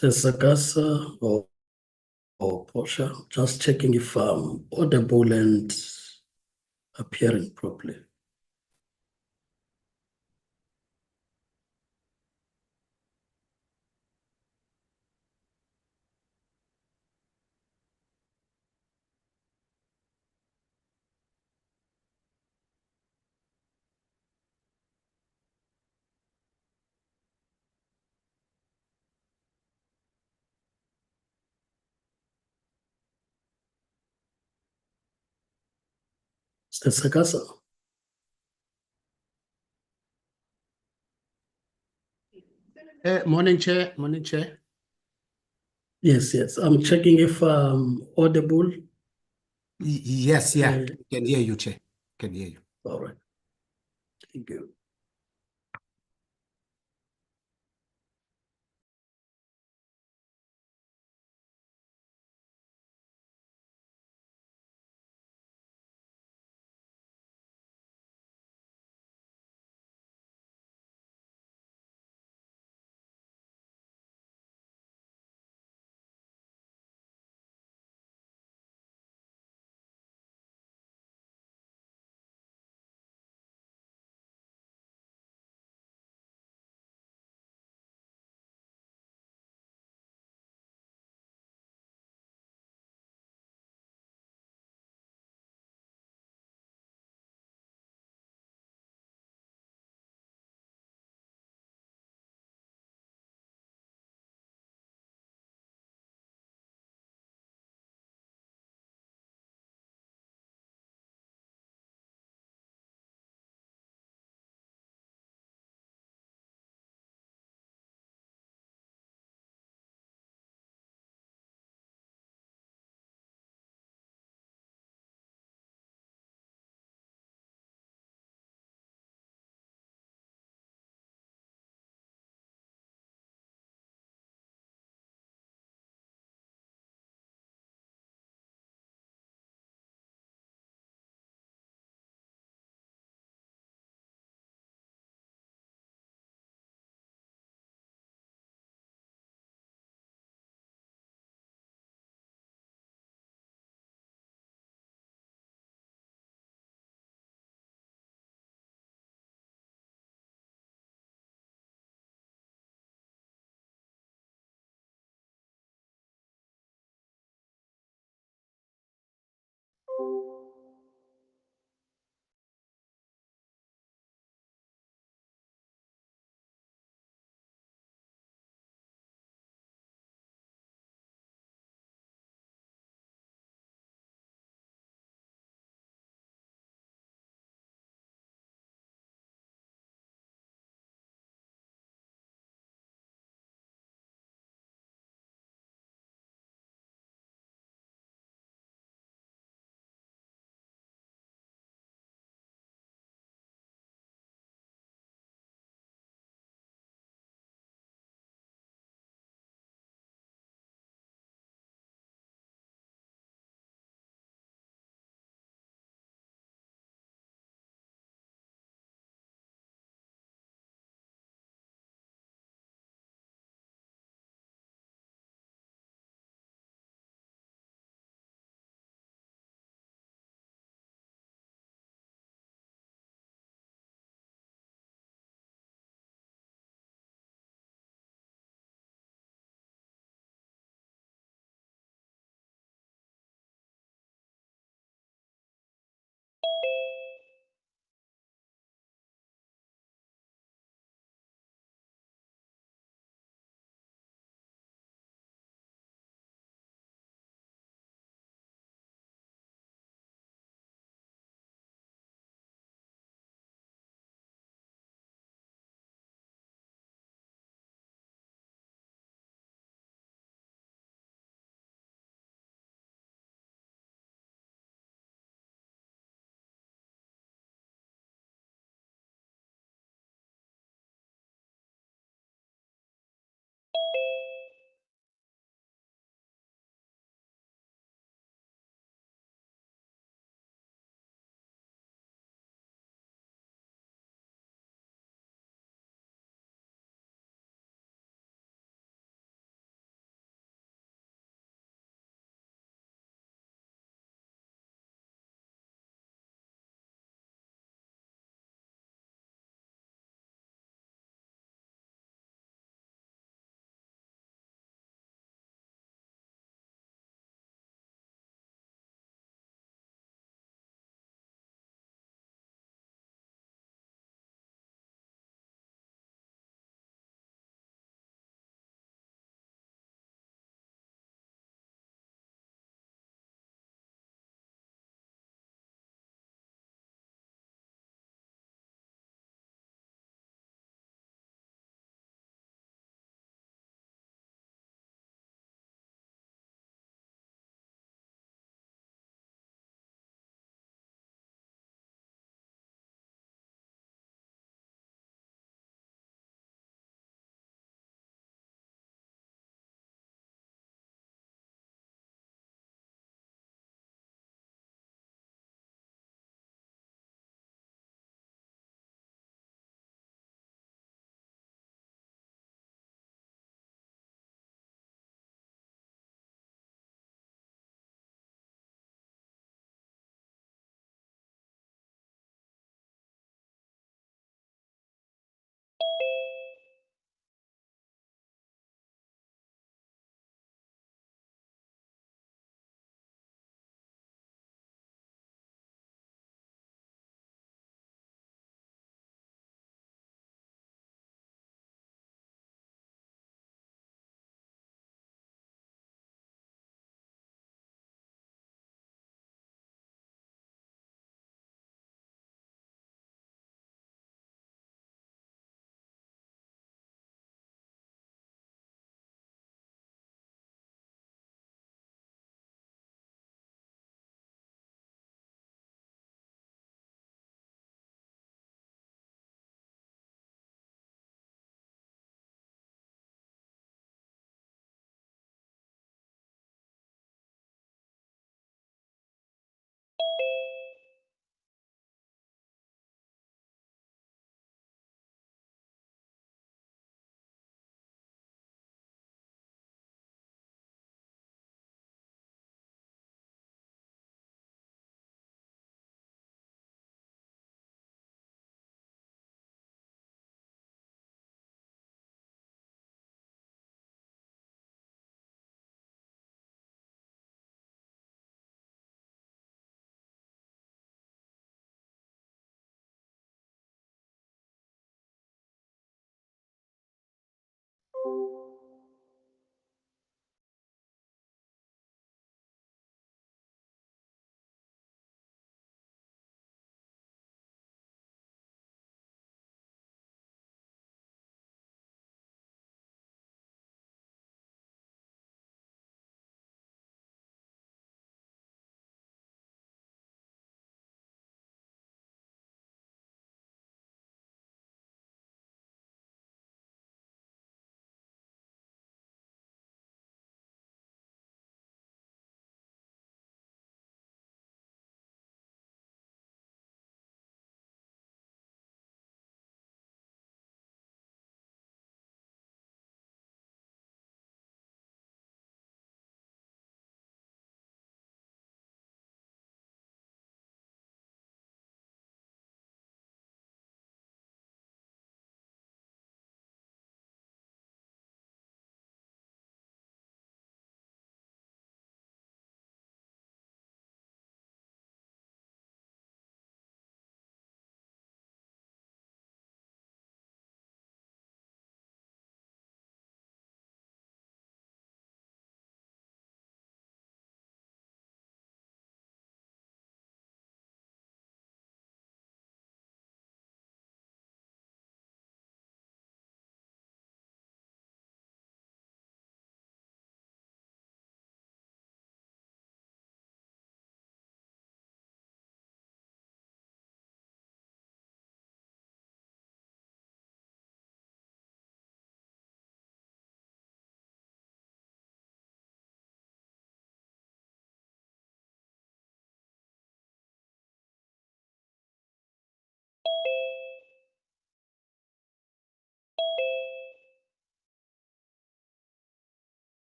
Sagasa or Portia, just checking if I'm audible and appearing properly. Sagasa. Morning, Chair. Morning, Chair. Yes, yes. I'm checking if I'm audible. Yes, yeah. Can hear you, Chair. Can hear you. All right. Thank you.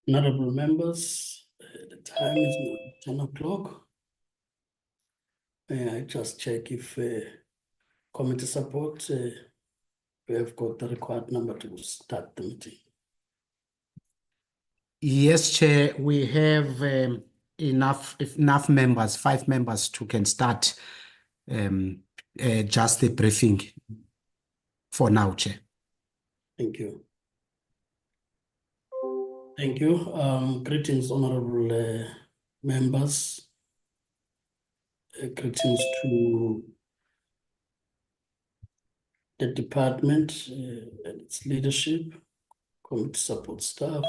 Honorable members, the time is now 10 o'clock. May I just check if committee support, we have got the required number to start the meeting. Yes, Chair, we have enough members, 5 members to can start just the briefing for now, Chair. Thank you. Thank you. Greetings, honorable members. Greetings to the department and its leadership, committee support staff,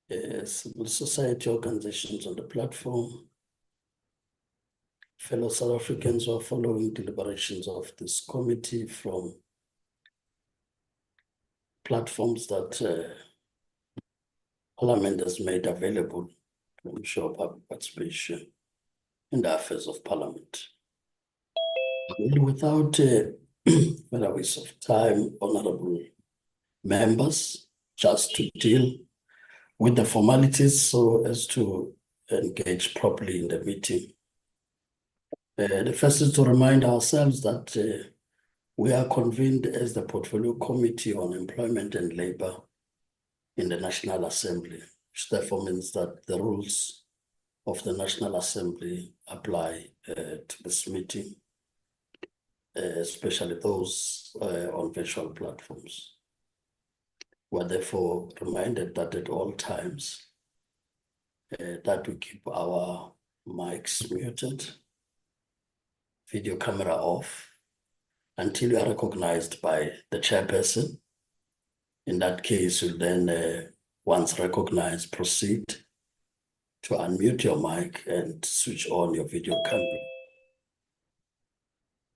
civil society organizations on the platform, fellow South Africans who are following deliberations of this committee from platforms that Parliament has made available to ensure public participation in the affairs of Parliament. Without further waste of time, honorable members, just to deal with the formalities so as to engage properly in the meeting. The first is to remind ourselves that we are convened as the Portfolio Committee on Employment and Labour in the National Assembly, which therefore means that the rules of the National Assembly apply to this meeting, especially those on virtual platforms. We are therefore reminded that at all times that we keep our mics muted, video camera off, until you are recognized by the chairperson. In that case, you'll then, once recognized, proceed to unmute your mic and switch on your video camera.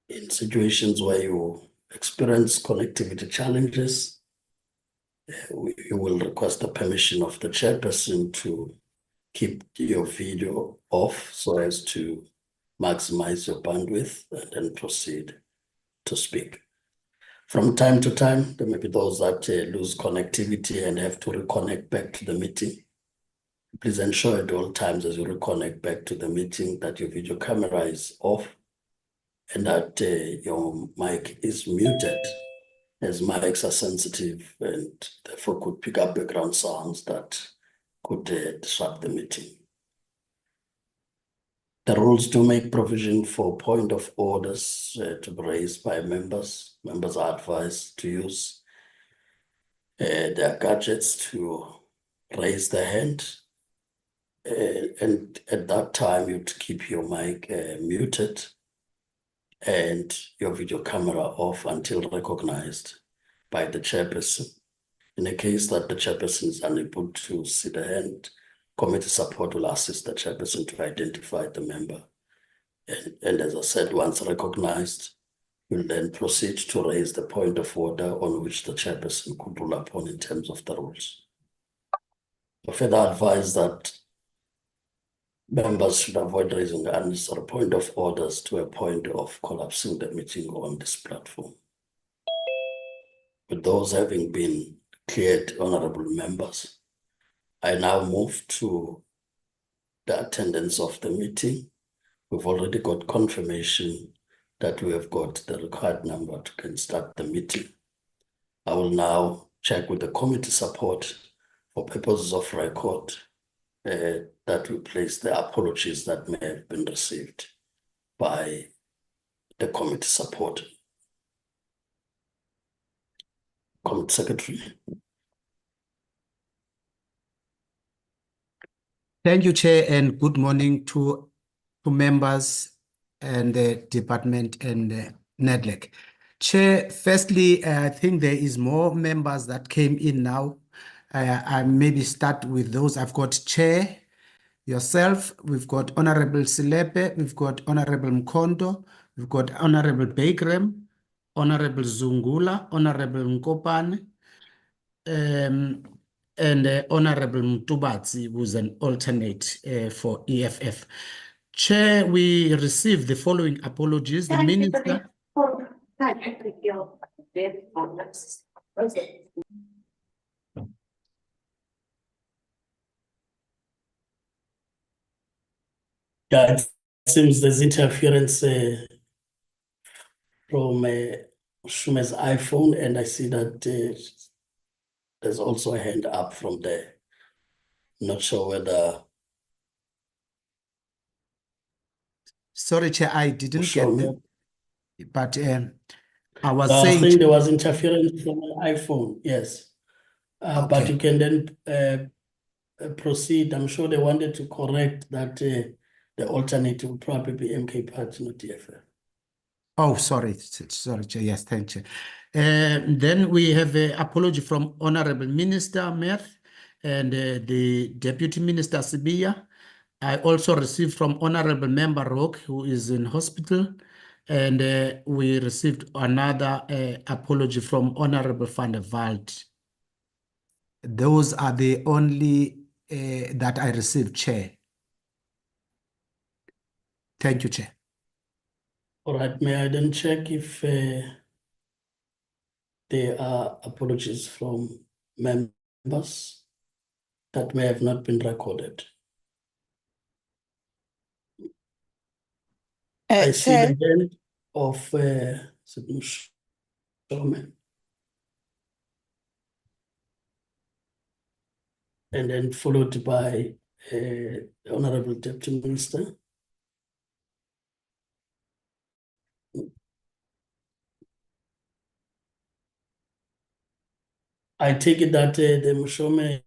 In situations where you experience connectivity challenges, you will request the permission of the chairperson to keep your video off so as to maximize your bandwidth and then proceed to speak. From time to time, there may be those that lose connectivity and have to reconnect back to the meeting. Please ensure at all times as you reconnect back to the meeting that your video camera is off and that your mic is muted as mics are sensitive and therefore could pick up background sounds that could disrupt the meeting. The rules do make provision for point of orders to be raised by members. Members are advised to use their gadgets to raise their hand. And at that time, you'd keep your mic muted and your video camera off until recognized by the chairperson. In the case that the chairperson is unable to see the hand, committee support will assist the chairperson to identify the member. And as I said, once recognized, we'll then proceed to raise the point of order on which the chairperson could rule upon in terms of the rules. I further advise that members should avoid raising unnecessary point of orders to a point of collapsing the meeting on this platform. With those having been cleared, honorable members, I now move to the attendance of the meeting. We've already got confirmation that we have got the required number to can start the meeting. I will now check with the committee support for purposes of record that we place the apologies that may have been received by the committee support. Committee Secretary. Thank you, Chair, and good morning to members and the department and Nedlac. Chair, firstly, I think there is more members that came in now. I maybe start with those. I've got Chair, yourself, we've got Honorable Silepe, we've got Honorable Mkondo, we've got Honorable Bagram, Honorable Zungula, Honorable Nkopane, and Honorable Mtubatsi, who's an alternate for EFF. Chair, we received the following apologies. The Minister. Yeah, it seems there's interference from Shume's iPhone, and I see that there's also a hand up from there. Not sure whether. Sorry, Chair, I didn't get that, but I was I saying. think there was interference from an iPhone, yes. Okay. But you can then proceed. I'm sure they wanted to correct that the alternative will probably be MK Party, not DFF. Oh, sorry, Chair. Yes, thank you. Then we have an apology from Honorable Minister Meth and the Deputy Minister Sibiya. I also received from Honorable Member Rock, who is in hospital, and we received another apology from Honorable Van der Walt. Those are the only that I received, Chair. Thank you, Chair. All right, may I then check if there are apologies from members that may have not been recorded? I see the hand of Showman. And then followed by the Honorable Deputy Minister. I take it that the Mushome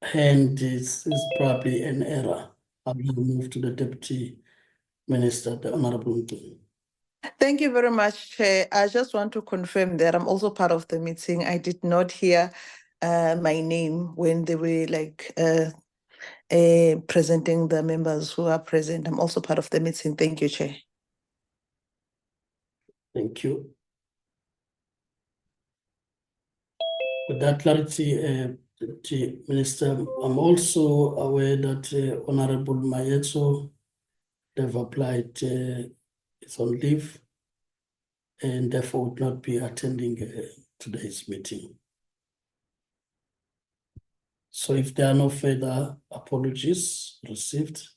hand is probably an error. I will move to the Deputy Minister, the Honorable. Thank you very much, Chair. I just want to confirm that I'm also part of the meeting. I did not hear my name when they were presenting the members who are present. I'm also part of the meeting. Thank you, Chair. Thank you. With that clarity, Deputy Minister, I'm also aware that Honorable Mayeto, they've applied, it's on leave, and therefore would not be attending today's meeting. So if there are no further apologies received,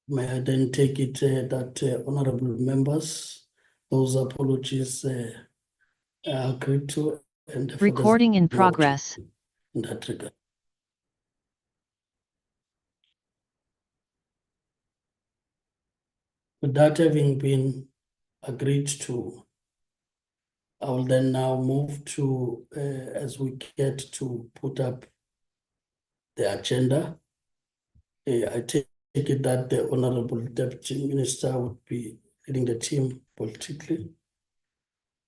May I then take it that honorable members, those apologies are agreed to, and therefore there's Recording in no progress. in that regard. With that having been agreed to, I will then now move to, as we get to put up the agenda, I take it that the Honorable Deputy Minister would be leading the team politically.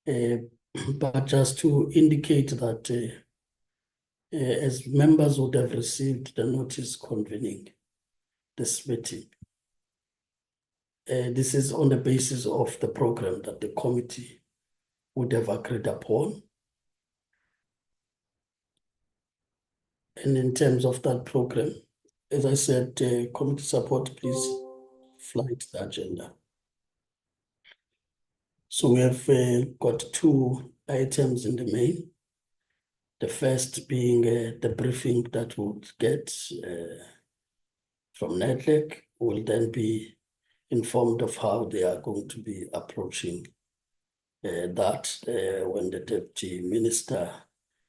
But just to indicate that as members would have received the notice convening this meeting, this is on the basis of the program that the committee would have agreed upon. And in terms of that program, as I said, committee support, please flight the agenda. So we have got two items in the main. The first being the briefing that we'll get from Nedlac. Will then be informed of how they are going to be approaching that when the Deputy Minister,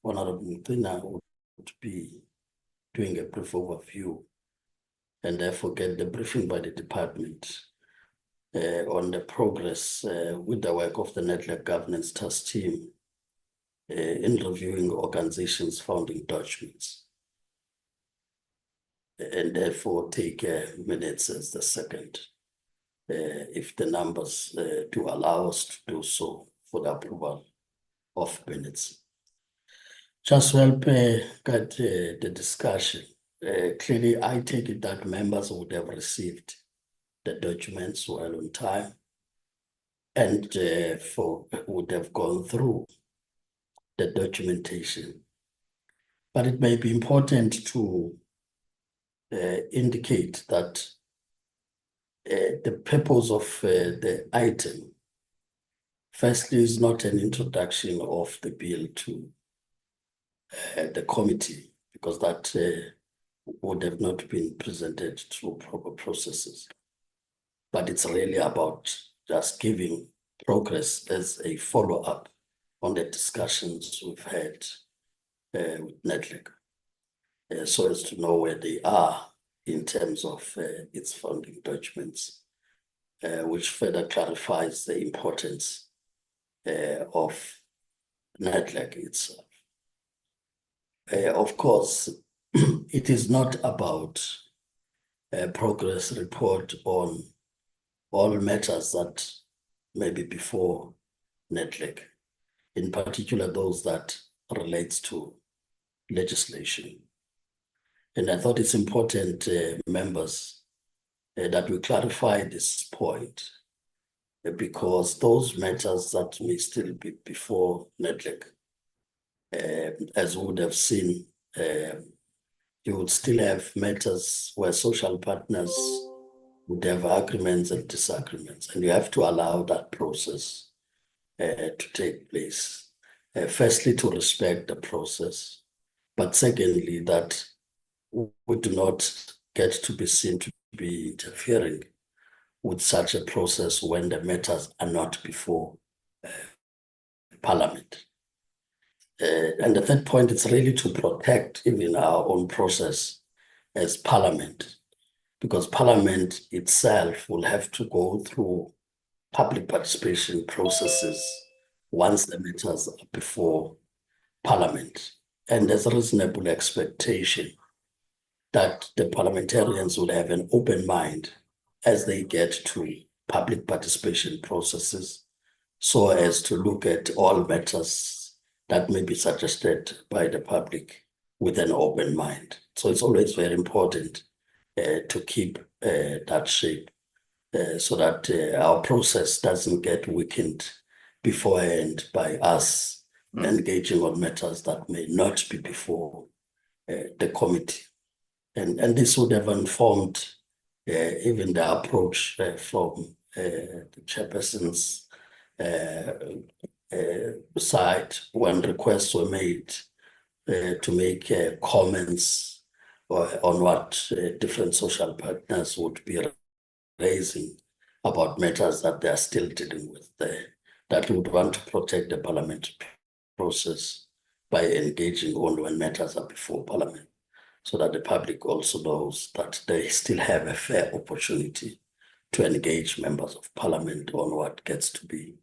Honorable Mutina, would be doing a brief overview, and therefore get the briefing by the department on the progress with the work of the Nedlac Governance Task Team in reviewing organizations' founding documents, and therefore take minutes as the second, if the numbers do allow us to do so, for the approval of minutes. Just to help guide the discussion, clearly I take it that members would have received the documents well on time, and would have gone through the documentation. But it may be important to indicate that the purpose of the item, firstly, is not an introduction of the bill to the committee, because that would have not been presented through proper processes. But it's really about just giving progress as a follow-up on the discussions we've had with Nedlac, so as to know where they are in terms of its founding documents, which further clarifies the importance of Nedlac itself. Of course, it is not about a progress report on all matters that may be before Nedlac, in particular those that relates to legislation. And I thought it's important, members, that we clarify this point, because those matters that may still be before Nedlac, as we would have seen, you would still have matters where social partners would have agreements and disagreements, and you have to allow that process to take place. Firstly, to respect the process, but secondly, that we do not get to be seen to be interfering with such a process when the matters are not before Parliament. And the third point is really to protect even our own process as Parliament, because Parliament itself will have to go through public participation processes once the matters are before Parliament. And there's a reasonable expectation that the parliamentarians will have an open mind as they get to public participation processes, so as to look at all matters that may be suggested by the public with an open mind. So it's always very important to keep that shape so that our process doesn't get weakened beforehand by us engaging on matters that may not be before the committee. And this would have informed even the approach from the chairperson's side when requests were made to make comments on what different social partners would be raising about matters that they are still dealing with there, that we would want to protect the parliamentary process by engaging only when matters are before Parliament, so that the public also knows that they still have a fair opportunity to engage members of Parliament on what gets to be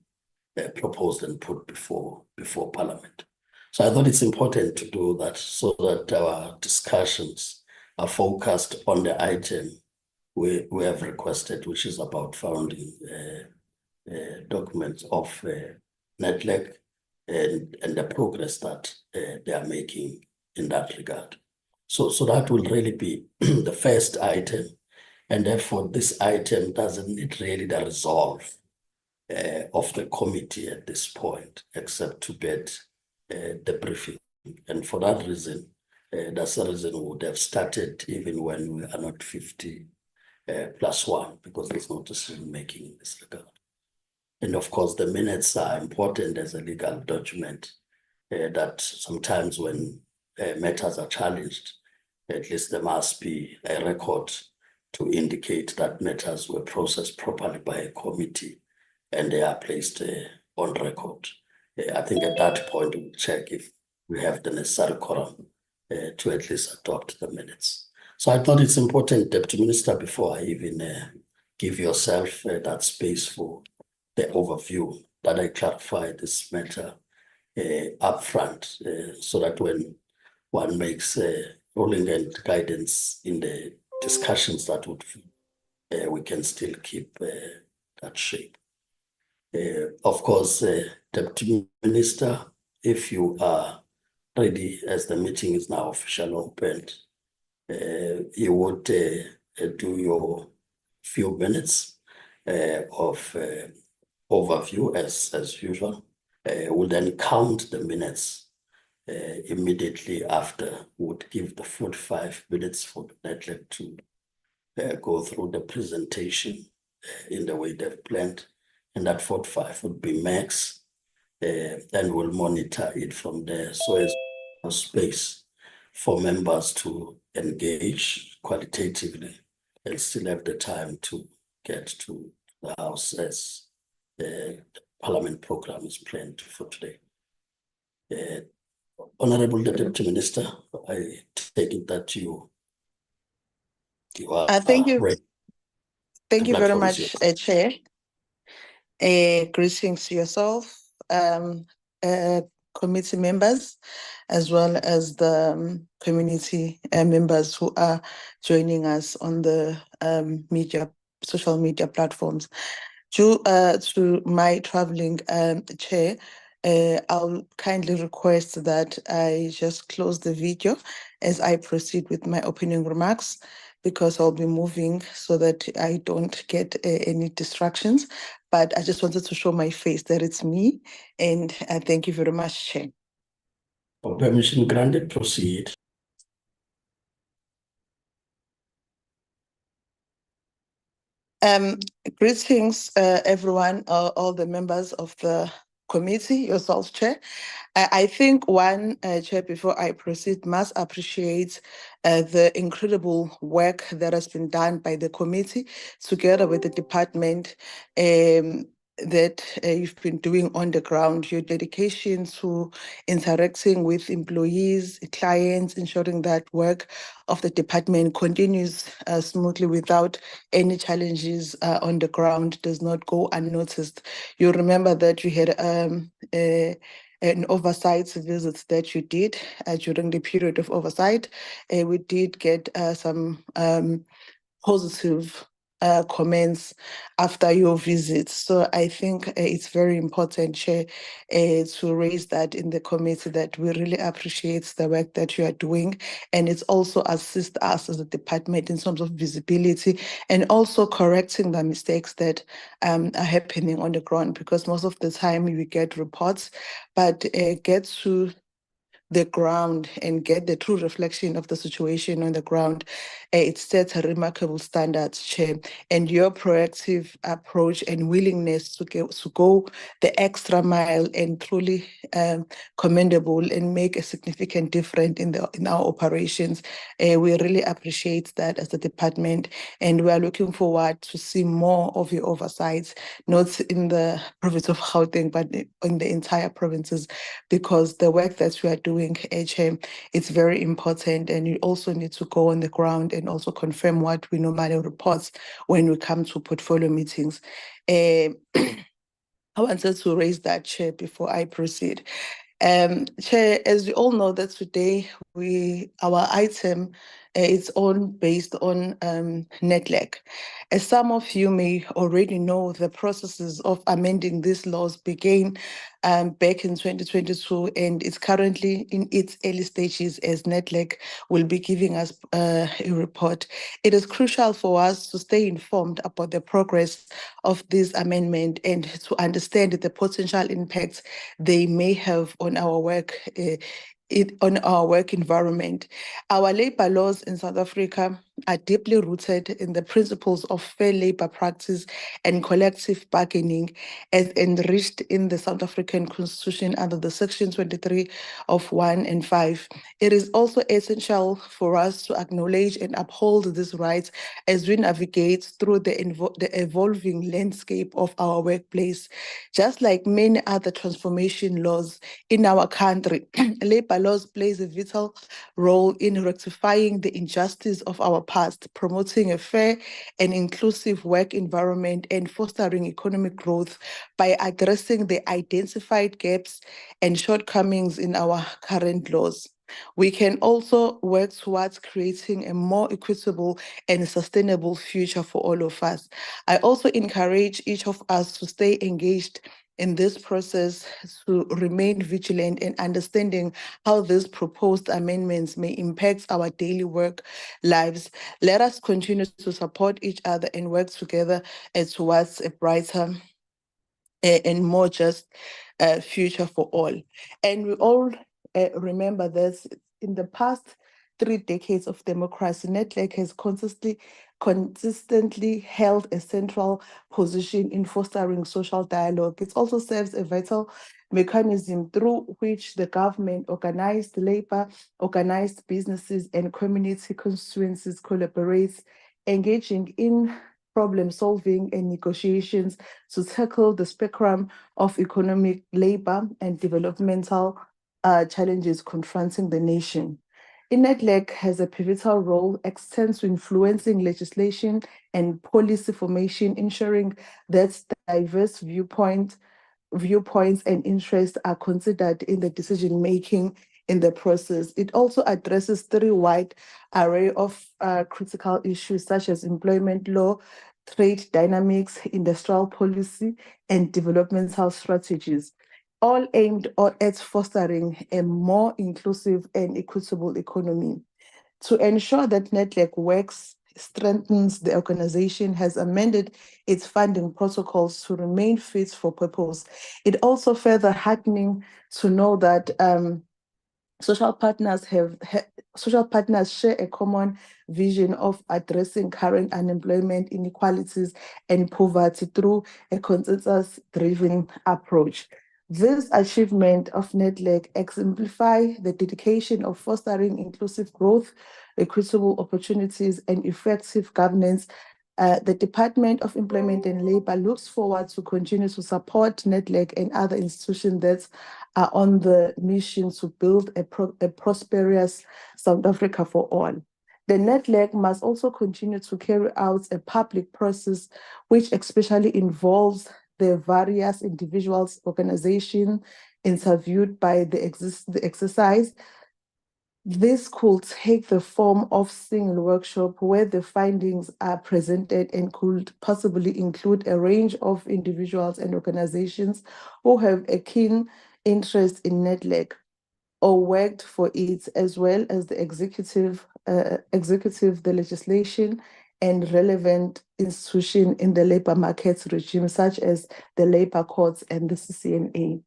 proposed and put before Parliament. So I thought it's important to do that so that our discussions are focused on the item we have requested, which is about founding documents of Nedlac and the progress that they are making in that regard. So that will really be the first item, and therefore this item doesn't need really the resolve of the committee at this point, except to get the briefing. And for that reason, that's the reason we would have started even when we are not 50 +1, because there's no decision making in this regard. And of course, the minutes are important as a legal document that sometimes when matters are challenged, at least there must be a record to indicate that matters were processed properly by a committee and they are placed on record. I think at that point, we'll check if we have the necessary quorum to at least adopt the minutes. So I thought it's important, Deputy Minister, before I even give yourself that space for the overview, that I clarify this matter upfront, so that when one makes ruling and guidance in the discussions that would we can still keep that shape. Of course, Deputy Minister, if you are ready, as the meeting is now officially opened, you would do your few minutes of overview as usual. We'll then count the minutes immediately after. Would give the 45 minutes for Nedlac to go through the presentation in the way they've planned, and that 45 would be max. Then we'll monitor it from there, so as space for members to engage qualitatively and still have the time to get to the House as the Parliament program is planned for today. Honorable Deputy Minister, I take it that you are Thank you. ready. Thank The you very platform is much, yours. Chair. Greetings to yourself, committee members, as well as the community members who are joining us on the social media platforms. Due to my traveling, Chair, I'll kindly request that I just close the video as I proceed with my opening remarks, because I'll be moving so that I don't get any distractions. But I just wanted to show my face that it's me, and thank you very much, Chair. Permission granted, proceed. Greetings, everyone, all the members of the committee, yourself, Chair. I think one, Chair, before I proceed, must appreciate the incredible work that has been done by the committee together with the department that you've been doing on the ground, your dedication to interacting with employees, clients, ensuring that work of the department continues smoothly without any challenges on the ground, does not go unnoticed. You remember that you had an oversight visit that you did during the period of oversight. We did get some positive comments after your visit. So I think it's very important, Chair, to raise that in the committee, that we really appreciate the work that you are doing. And it's also assist us as a department in terms of visibility and also correcting the mistakes that are happening on the ground, because most of the time we get reports, but get to the ground and get the true reflection of the situation on the ground. It sets a remarkable standard, Chair, and your proactive approach and willingness to go the extra mile and truly commendable and make a significant difference in our operations. We really appreciate that as a department, and we are looking forward to see more of your oversights, not in the province of Gauteng, but in the entire provinces, because the work that we are doing, HM, it's very important, and you also need to go on the ground and also confirm what we normally report when we come to portfolio meetings. I wanted to raise that, Chair, before I proceed. Chair, as we all know that today our item is based on Nedlac. As some of you may already know, the processes of amending these laws began back in 2022, and it's currently in its early stages as Nedlac will be giving us a report. It is crucial for us to stay informed about the progress of this amendment and to understand the potential impacts they may have on our work environment. Our labor laws in South Africa are deeply rooted in the principles of fair labor practice and collective bargaining as enriched in the South African Constitution under the Section 23 of 1 and 5. It is also essential for us to acknowledge and uphold these rights as we navigate through the evolving landscape of our workplace. Just like many other transformation laws in our country, labor laws plays a vital role in rectifying the injustice of our past, promoting a fair and inclusive work environment, and fostering economic growth by addressing the identified gaps and shortcomings in our current laws. We can also work towards creating a more equitable and sustainable future for all of us. I also encourage each of us to stay engaged in this process, to remain vigilant in understanding how these proposed amendments may impact our daily work lives. Let us continue to support each other and work together towards a brighter and more just future for all. And we all remember this, in the past 3 decades of democracy, Nedlac has consistently held a central position in fostering social dialogue. It also serves a vital mechanism through which the government, organized labor, organized businesses, and community constituencies collaborate, engaging in problem solving and negotiations to tackle the spectrum of economic, labor, and developmental challenges confronting the nation. Nedlac has a pivotal role, extends to influencing legislation and policy formation, ensuring that diverse viewpoints and interests are considered in the decision-making in the process. It also addresses 3 wide array of critical issues such as employment law, trade dynamics, industrial policy, and developmental strategies, all aimed at fostering a more inclusive and equitable economy. To ensure that Nedlac works, strengthens the organization, has amended its funding protocols to remain fit for purpose. It also further heartening to know that social partners share a common vision of addressing current unemployment inequalities and poverty through a consensus-driven approach. This achievement of Nedlac exemplify the dedication of fostering inclusive growth, equitable opportunities, and effective governance. The Department of Employment and Labor looks forward to continue to support Nedlac and other institutions that are on the mission to build a prosperous South Africa for all. The Nedlac must also continue to carry out a public process, which especially involves the various individuals, organizations interviewed by the exercise. This could take the form of single workshop where the findings are presented and could possibly include a range of individuals and organizations who have a keen interest in Nedlac or worked for it, as well as the executive, the legislation, and relevant institution in the labor markets regime, such as the labor courts and the CCNA.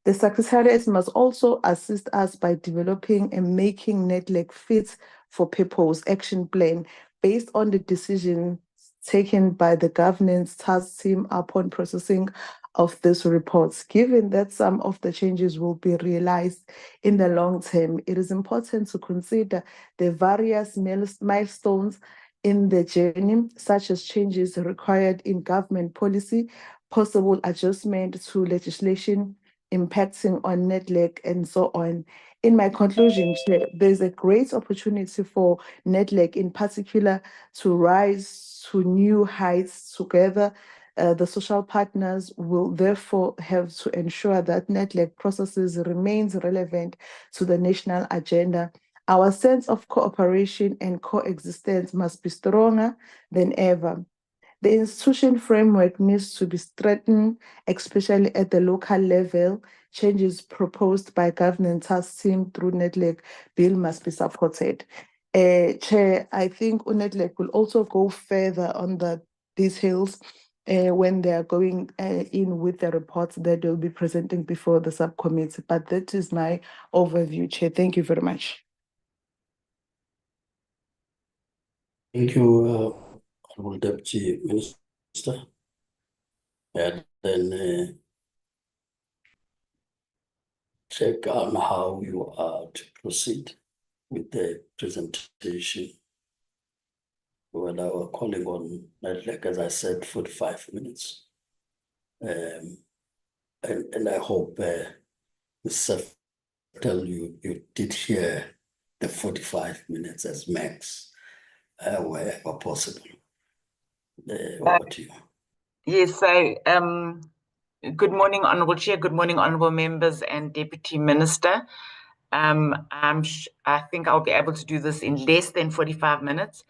The Secretariat must also assist us by developing and making Nedlac fit for purpose action plan based on the decision taken by the Governance Task Team upon processing of these reports. Given that some of the changes will be realized in the long term, it is important to consider the various milestones in the journey, such as changes required in government policy, possible adjustment to legislation impacting on Nedlac, and so on. In my conclusion, Chair, there's a great opportunity for Nedlac in particular to rise to new heights together. The social partners will therefore have to ensure that Nedlac processes remains relevant to the national agenda. Our sense of cooperation and coexistence must be stronger than ever. The institution framework needs to be strengthened, especially at the local level. Changes proposed by Governance Task Team through Nedlac bill must be supported. Chair, I think Nedlac will also go further on the details when they are going in with the reports that they'll be presenting before the subcommittee. But that is my overview, Chair. Thank you very much. Thank you, Honorable Deputy Minister. And then check on how you are to proceed with the presentation. When I was calling on Nedlac, as I said, 45 minutes. And I hope, Mr. Tell you did hear the 45 minutes as max, wherever possible. Over to you. Yes, so good morning, Honourable Chair, good morning, Honourable Members and Deputy Minister. I think I'll be able to do this in less than 45 minutes.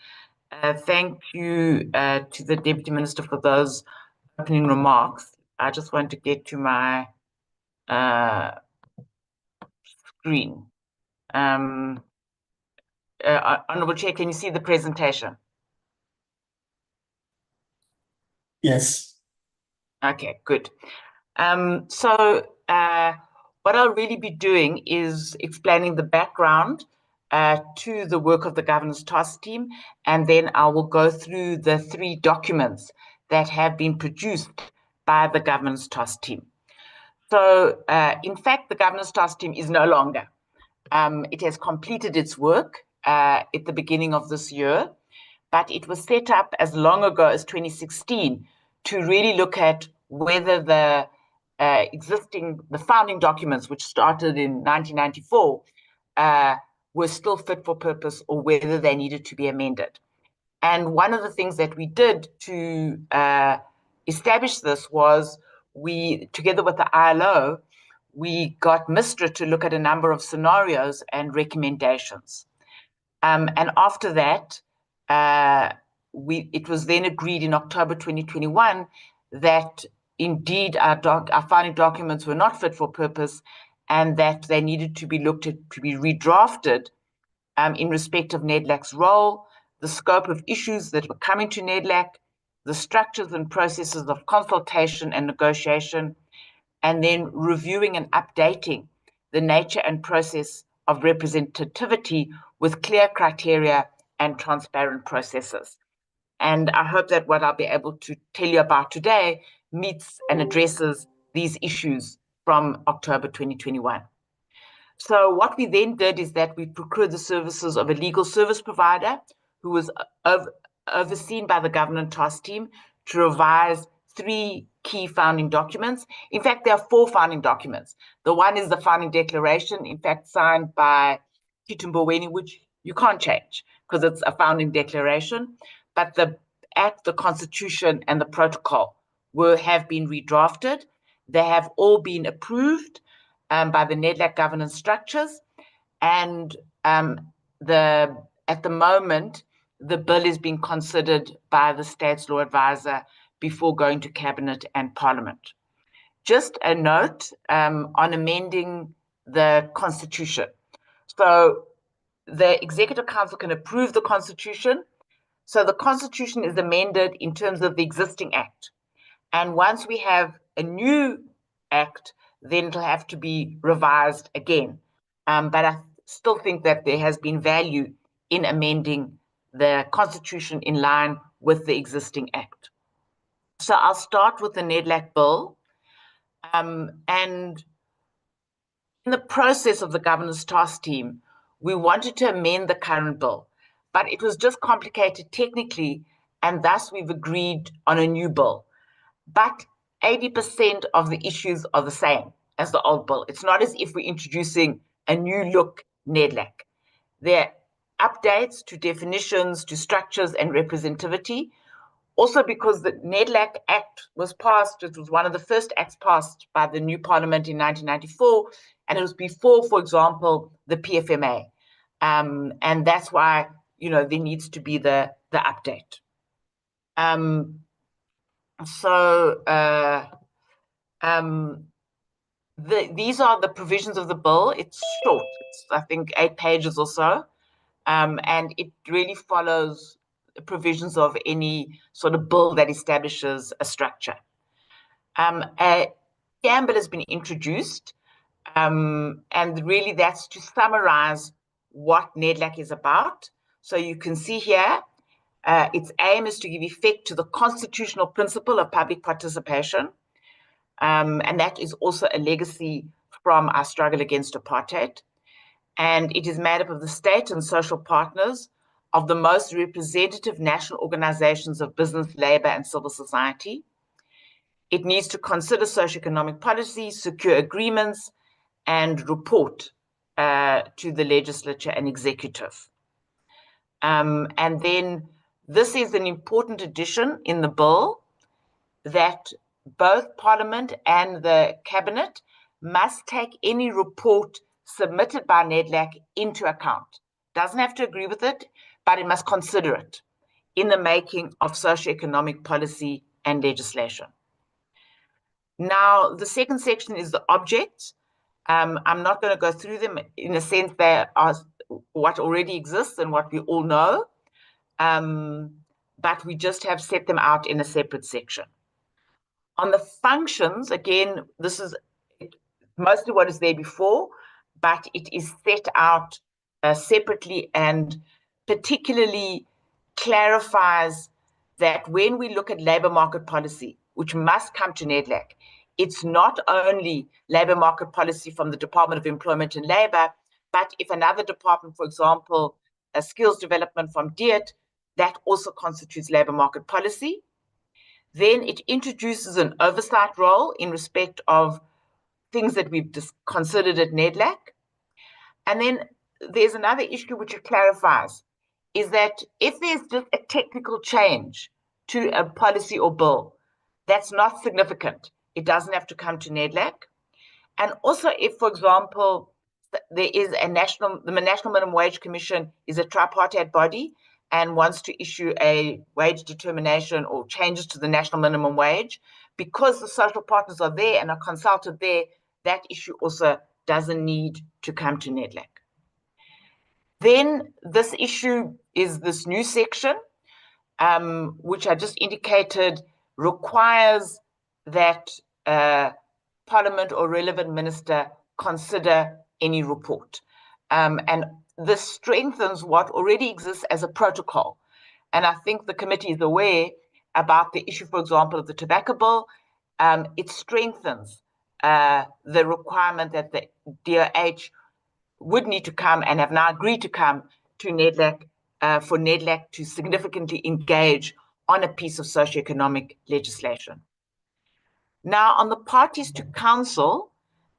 Thank you to the Deputy Minister for those opening remarks. I just want to get to my screen. Honourable Chair, can you see the presentation? Yes. Okay, good. So what I'll really be doing is explaining the background to the work of the Governance Task Team, and then I will go through the 3 documents that have been produced by the Governance Task Team. So, in fact, the Governance Task Team is no longer. It has completed its work at the beginning of this year, but it was set up as long ago as 2016 to really look at whether the founding documents, which started in 1994, were still fit for purpose or whether they needed to be amended. And one of the things that we did to establish this was together with the ILO, we got MISTRA to look at a number of scenarios and recommendations. And after that, it was then agreed in October 2021 that indeed our founding documents were not fit for purpose and that they needed to be looked at to be redrafted in respect of Nedlac's role, the scope of issues that were coming to Nedlac, the structures and processes of consultation and negotiation, and then reviewing and updating the nature and process of representativity with clear criteria and transparent processes. And I hope that what I'll be able to tell you about today meets and addresses these issues from October 2021. So what we then did is that we procured the services of a legal service provider who was overseen by the Governance Task Team to revise 3 key founding documents. In fact, there are 4 founding documents. The one is the founding declaration, in fact, signed by Mboweni, which you can't change because it's a founding declaration. But the Act, the Constitution, and the Protocol have been redrafted. They have all been approved by the Nedlac governance structures. And at the moment, the bill is being considered by the State's Law Advisor before going to Cabinet and Parliament. Just a note on amending the Constitution. So the Executive Council can approve the Constitution. So the Constitution is amended in terms of the existing Act. And once we have a new Act, then it'll have to be revised again. But I still think that there has been value in amending the Constitution in line with the existing Act. So I'll start with the Nedlac Bill. And in the process of the Governance Task Team, we wanted to amend the current bill, but it was just complicated technically, and thus we've agreed on a new bill. But 80% of the issues are the same as the old bill. It's not as if we're introducing a new look Nedlac. There are updates to definitions, to structures and representativity. Also because the Nedlac Act was passed, it was one of the first acts passed by the new parliament in 1994, and it was before, for example, the PFMA. And that's why, there needs to be the update. These are the provisions of the bill. It's short. It's, I think, 8 pages or so. And it really follows the provisions of any sort of bill that establishes a structure. A preamble has been introduced, and really that's to summarize what Nedlac is about. So you can see here, its aim is to give effect to the constitutional principle of public participation. And that is also a legacy from our struggle against apartheid. And it is made up of the state and social partners of the most representative national organizations of business, labor, and civil society. It needs to consider socioeconomic policy, secure agreements, and report to the legislature and executive. And then this is an important addition in the bill, that both Parliament and the Cabinet must take any report submitted by Nedlac into account. Doesn't have to agree with it, but it must consider it in the making of socioeconomic policy and legislation. Now, the second section is the objects. I'm not going to go through them. In a sense, they are what already exists and what we all know, but we just have set them out in a separate section. On the functions, again, this is mostly what is there before, but it is set out separately and particularly clarifies that when we look at labor market policy, which must come to Nedlac, it's not only labor market policy from the Department of Employment and Labor, but if another department, for example, skills development from DIET, that also constitutes labor market policy. Then it introduces an oversight role in respect of things that we've considered at Nedlac. And then there's another issue which it clarifies, is that if there's just a technical change to a policy or bill, that's not significant. It doesn't have to come to Nedlac. And also if, for example, there is the National Minimum Wage Commission is a tripartite body and wants to issue a wage determination or changes to the national minimum wage, because the social partners are there and are consulted there, that issue also doesn't need to come to Nedlac. Then this issue is this new section, which I just indicated requires that Parliament or relevant minister consider any report. And this strengthens what already exists as a protocol. And I think the committee is aware about the issue, for example, of the tobacco bill. It strengthens the requirement that the DOH would need to come and have now agreed to come to Nedlac for Nedlac to significantly engage on a piece of socioeconomic legislation. Now, on the parties to council,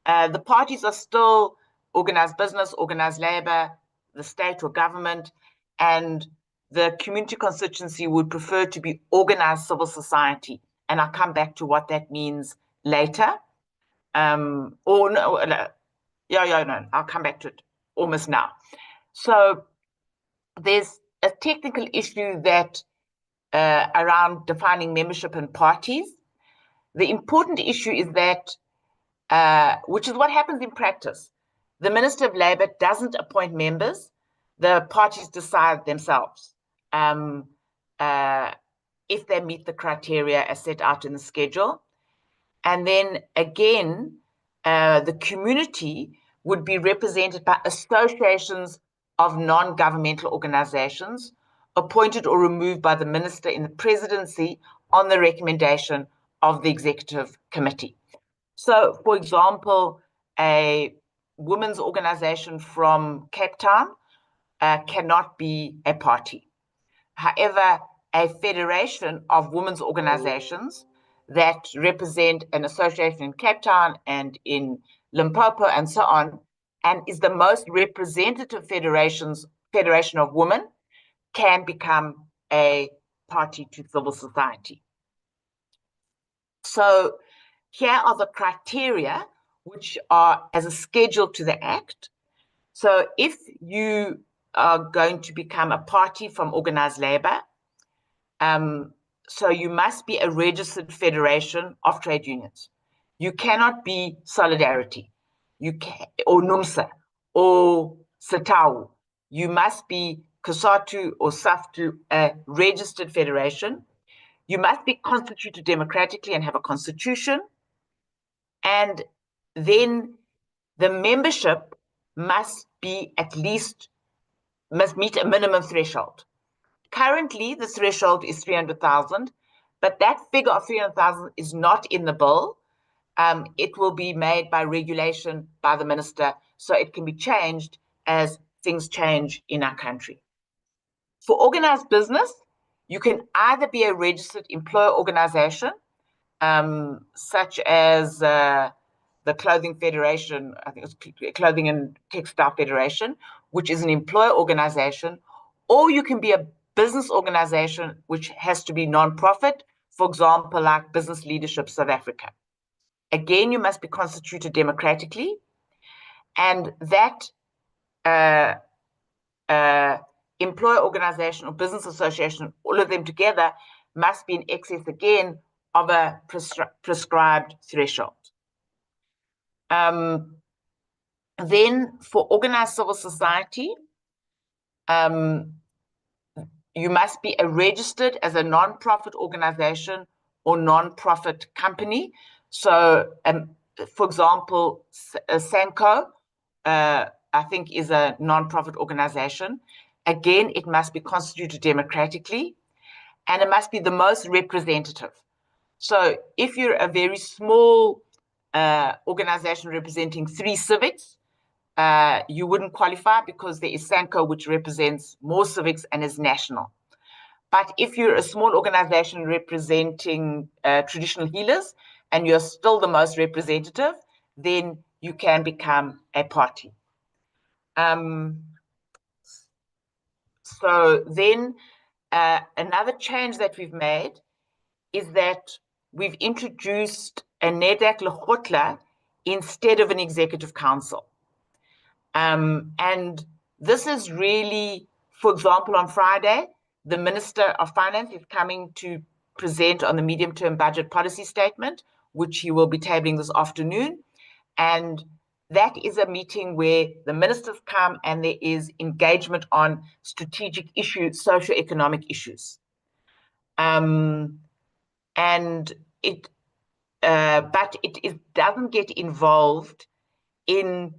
the parties are still organized business, organized labor, the state or government, and the community constituency would prefer to be organized civil society. And I'll come back to what that means later. I'll come back to it almost now. So there's a technical issue that around defining membership and parties. The important issue is that, which is what happens in practice. The Minister of Labour doesn't appoint members. The parties decide themselves if they meet the criteria as set out in the schedule. And then again, the community would be represented by associations of non-governmental organizations appointed or removed by the minister in the presidency on the recommendation of the executive committee. So, for example, a women's organization from Cape Town cannot be a party. However, a federation of women's organizations that represent an association in Cape Town and in Limpopo and so on, and is the most representative federation of women, can become a party to civil society. So here are the criteria which are as a schedule to the Act. So if you are going to become a party from organized labor, so you must be a registered federation of trade unions. You cannot be Solidarity, or NUMSA, or SATAU. You must be COSATU or SAFTU, a registered federation. You must be constituted democratically and have a constitution. And then the membership must meet a minimum threshold. Currently, the threshold is 300,000, but that figure of 300,000 is not in the bill. It will be made by regulation by the minister, so it can be changed as things change in our country. For organized business, you can either be a registered employer organization, such as the Clothing Federation, I think it's Clothing and Textile Federation, which is an employer organization, or you can be a business organization which has to be non-profit, for example, like Business Leadership South Africa. Again, you must be constituted democratically, and that employer organization or business association, all of them together, must be in excess again of a prescribed threshold. Then for organized civil society, you must be registered as a non-profit organization or non-profit company. So, for example, SANCO, I think, is a non-profit organization. Again, it must be constituted democratically, and it must be the most representative. So if you're a very small organization representing 3 civics, you wouldn't qualify because there is SANCO, which represents more civics and is national. But if you're a small organization representing traditional healers and you're still the most representative, then you can become a party. So then another change that we've made is that we've introduced a Nedlac Governance instead of an executive council. And this is really, for example, on Friday, the Minister of Finance is coming to present on the medium-term budget policy statement, which he will be tabling this afternoon. And that is a meeting where the ministers come and there is engagement on strategic issues, socioeconomic issues. But it doesn't get involved in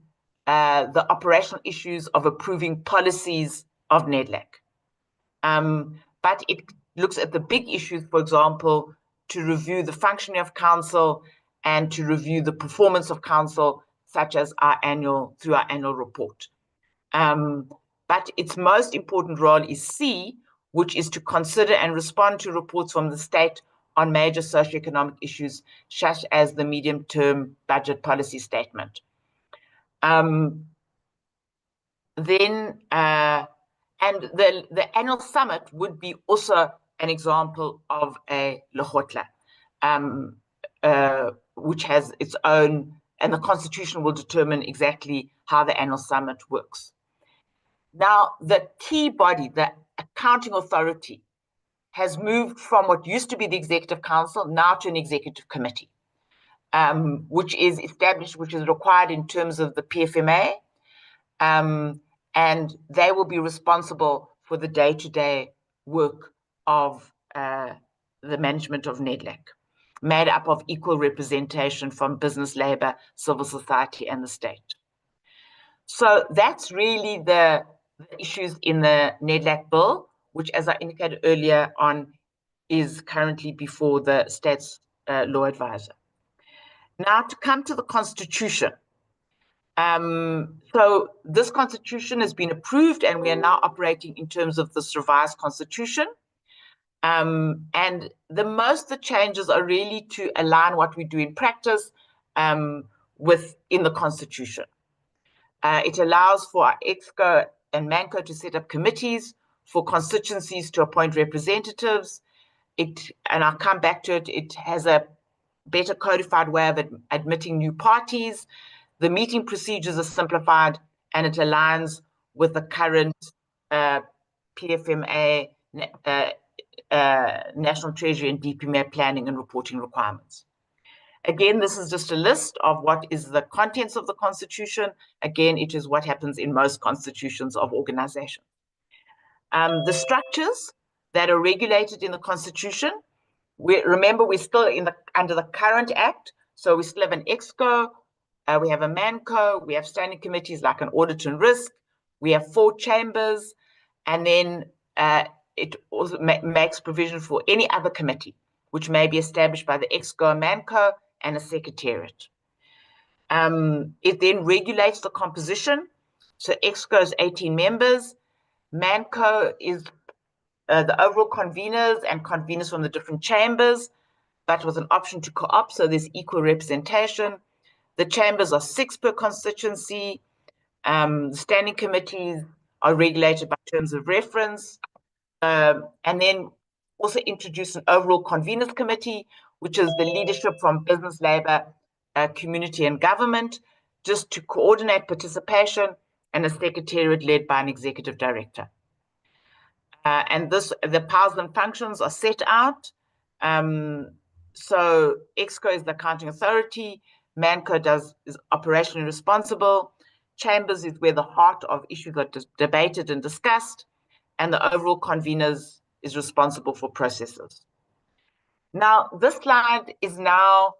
the operational issues of approving policies of Nedlac. But it looks at the big issues, for example, to review the functioning of council and to review the performance of council, such as through our annual report. But its most important role is C, which is to consider and respond to reports from the state on major socioeconomic issues, such as the medium-term budget policy statement. And the annual summit would be also an example of a Lekgotla, which has its own, and the Constitution will determine exactly how the annual summit works. Now, the key body, the accounting authority, has moved from what used to be the Executive Council now to an Executive Committee, which is established, which is required in terms of the PFMA, and they will be responsible for the day-to-day work of the management of Nedlac. made up of equal representation from business, labor, civil society, and the state. So that's really the issues in the Nedlac bill, which, as I indicated earlier on, is currently before the state's law advisor. Now, to come to the Constitution. So this Constitution has been approved, and we are now operating in terms of this revised Constitution. And the changes are really to align what we do in practice within the Constitution. It allows for our EXCO and MANCO to set up committees, for constituencies to appoint representatives. And I'll come back to it. It has a better codified way of admitting new parties. The meeting procedures are simplified, and it aligns with the current PFMA, National Treasury, and DPMA planning and reporting requirements. Again, this is just a list of what is the contents of the Constitution. Again, it is what happens in most constitutions of organizations. The structures that are regulated in the Constitution, remember, we're still under the current Act, so we still have an EXCO, we have a MANCO, we have standing committees like an audit and risk, we have 4 chambers, and then it also makes provision for any other committee, which may be established by the EXCO and MANCO, and a secretariat. It then regulates the composition. So EXCO is 18 members. MANCO is the overall conveners and conveners from the different chambers, but with an option to co-opt, so there's equal representation. The chambers are 6 per constituency. Standing committees are regulated by terms of reference. And then also introduce an overall conveners committee, which is the leadership from business, labor, community, and government, just to coordinate participation, and a secretariat led by an executive director. And the powers and functions are set out. So EXCO is the accounting authority, MANCO is operationally responsible, chambers is where the heart of issues are debated and discussed, and the overall conveners is responsible for processes. Now, this slide is now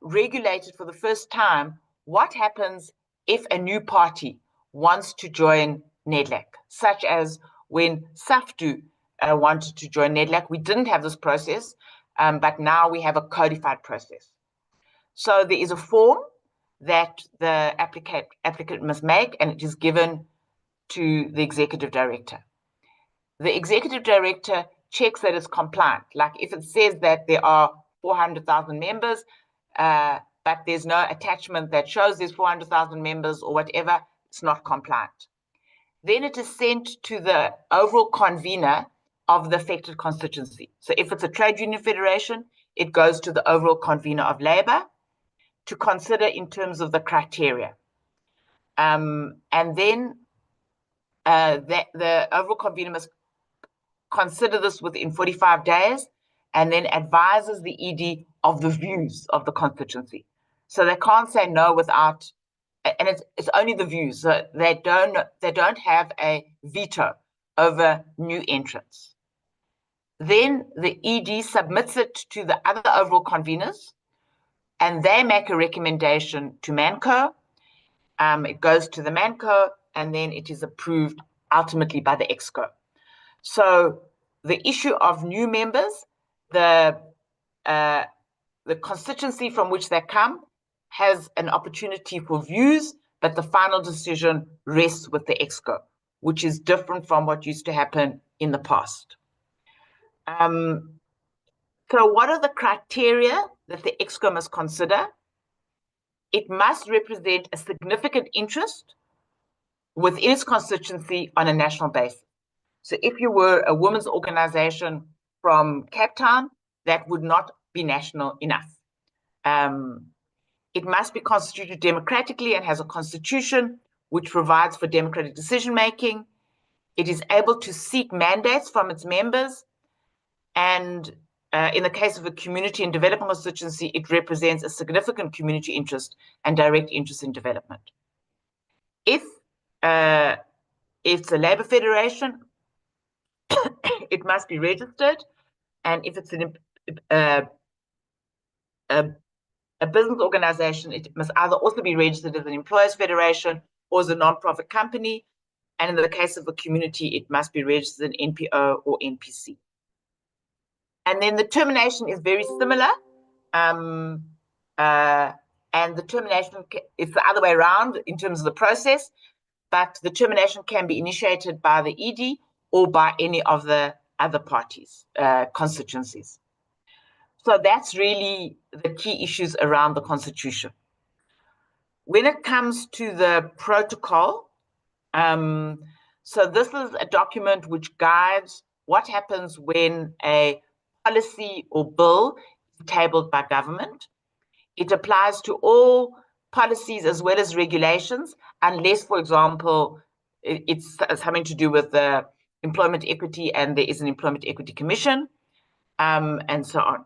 regulated for the first time. What happens if a new party wants to join Nedlac, such as when SAFTU wanted to join Nedlac? We didn't have this process, but now we have a codified process. So there is a form that the applicant must make, and it is given to the executive director. The executive director checks that it's compliant. Like if it says that there are 400,000 members, but there's no attachment that shows there's 400,000 members or whatever, it's not compliant. Then it is sent to the overall convener of the affected constituency. So if it's a trade union federation, it goes to the overall convener of labor to consider in terms of the criteria. And then the overall convener must consider this within 45 days and then advises the ED of the views of the constituency. So they can't say no without, and it's only the views. So they don't have a veto over new entrants. Then the ED submits it to the other overall conveners, and they make a recommendation to MANCO. It goes to the MANCO, and then it is approved ultimately by the EXCO. So the issue of new members, the constituency from which they come has an opportunity for views, but the final decision rests with the EXCO, which is different from what used to happen in the past. So what are the criteria that the EXCO must consider? It must represent a significant interest within its constituency on a national basis. So if you were a women's organization from Cape Town, that would not be national enough. It must be constituted democratically and has a constitution which provides for democratic decision-making. It is able to seek mandates from its members. And in the case of a community and development constituency, it represents a significant community interest and direct interest in development. If it's a labor federation, it must be registered. And if it's an a business organization, it must either also be registered as an employers federation or as a non-profit company. And in the case of a community, it must be registered as an NPO or NPC. And then the termination is very similar. And the termination is the other way around in terms of the process, but the termination can be initiated by the ED or by any of the other parties, constituencies. So that's really the key issues around the Constitution. When it comes to the protocol, so this is a document which guides what happens when a policy or bill is tabled by government. It applies to all policies as well as regulations, unless, for example, it's something to do with the employment equity and there is an employment equity commission, and so on.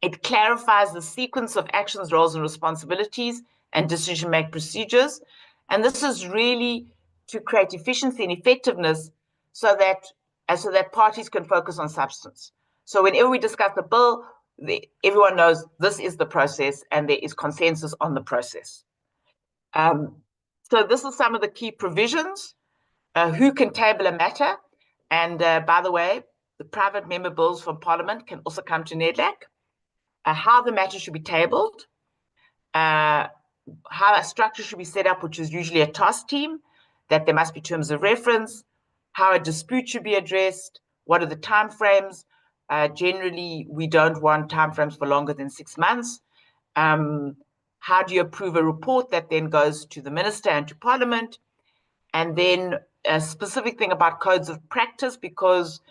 It clarifies the sequence of actions, roles, and responsibilities and decision-making procedures. And this is really to create efficiency and effectiveness so that parties can focus on substance. So whenever we discuss the bill, everyone knows this is the process and there is consensus on the process. So this is some of the key provisions. Who can table a matter? And by the way, the private member bills from Parliament can also come to Nedlac. How the matter should be tabled, how a structure should be set up, which is usually a task team, that there must be terms of reference, how a dispute should be addressed, what are the timeframes. Generally, we don't want timeframes for longer than 6 months. How do you approve a report that then goes to the minister and to Parliament? And then a specific thing about codes of practice, because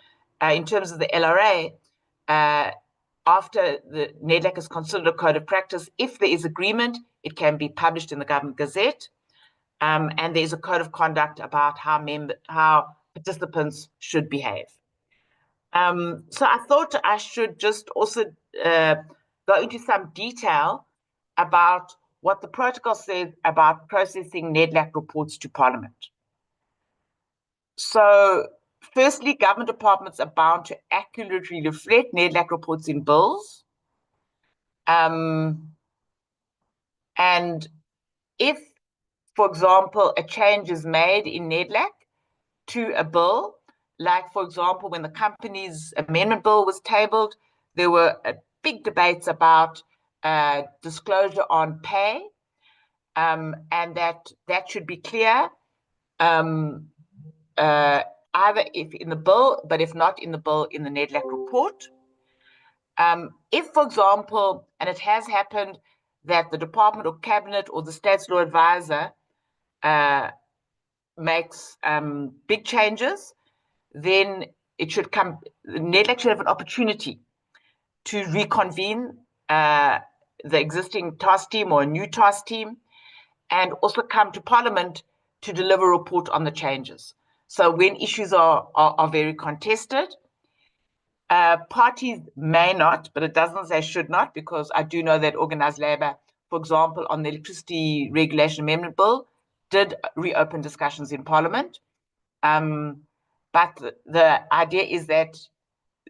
in terms of the LRA, after the Nedlac is considered a code of practice, if there is agreement, it can be published in the Government Gazette. And there's a code of conduct about how participants should behave. So I thought I should just also go into some detail about what the protocol says about processing Nedlac reports to Parliament. So firstly, government departments are bound to accurately reflect Nedlac reports in bills. And if, for example, a change is made in Nedlac to a bill, like, for example, when the Companies Amendment Bill was tabled, there were big debates about disclosure on pay, and that should be clear, either if in the bill, but if not in the bill, in the Nedlac report. If, for example, and it has happened that the department or cabinet or the state's law advisor makes big changes, then it should come, Nedlac should have an opportunity to reconvene the existing task team or a new task team, and also come to Parliament to deliver a report on the changes. So when issues are very contested, parties may not, but it doesn't say should not, because I do know that organised labour, for example, on the Electricity Regulation Amendment Bill, did reopen discussions in Parliament. But the idea is that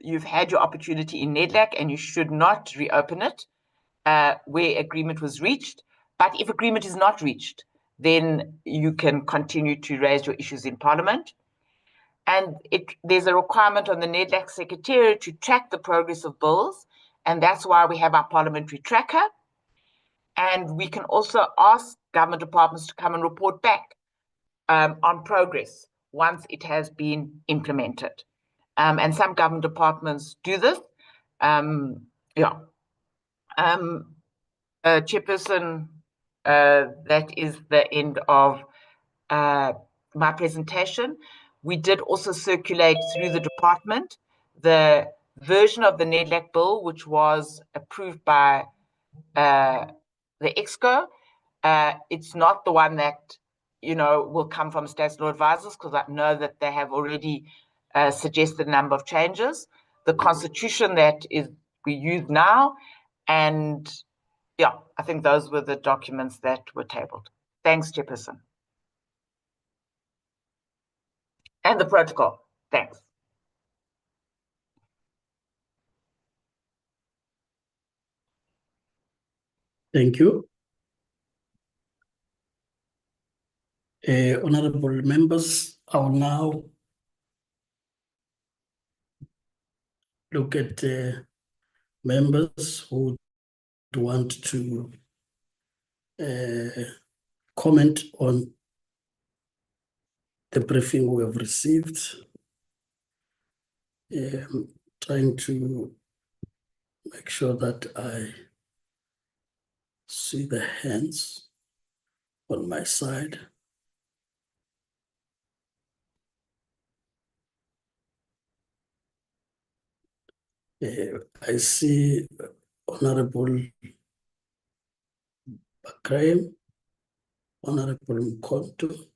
you've had your opportunity in Nedlac and you should not reopen it where agreement was reached. But if agreement is not reached, then you can continue to raise your issues in Parliament. And there's a requirement on the Nedlac Secretariat to track the progress of bills, and that's why we have our parliamentary tracker. And we can also ask government departments to come and report back on progress once it has been implemented. And some government departments do this. Chairperson, that is the end of my presentation. We did also circulate through the department the version of the Nedlac bill, which was approved by the EXCO. It's not the one that, will come from State's Law Advisors, because I know that they have already suggested a number of changes. The constitution that we use now, and I think those were the documents that were tabled. Thanks, Chairperson. And the protocol. Thanks. Thank you. Honorable members, I will now look at members who want to comment on the briefing we have received. Trying to make sure that I see the hands on my side. I see Honorable Bakray, Honorable Mkonto,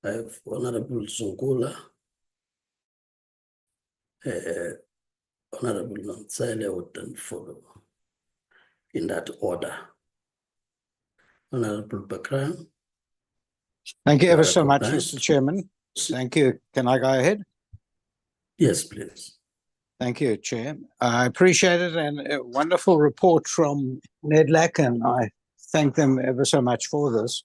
I have Honorable Zungula, Honorable Nansele would then follow in that order. Honorable Bakray. Thank you ever so much, recognized. Mr. Chairman. Thank you. Can I go ahead? Yes, please. Thank you, Chair. I appreciate it, and a wonderful report from Nedlac, and I thank them ever so much for this.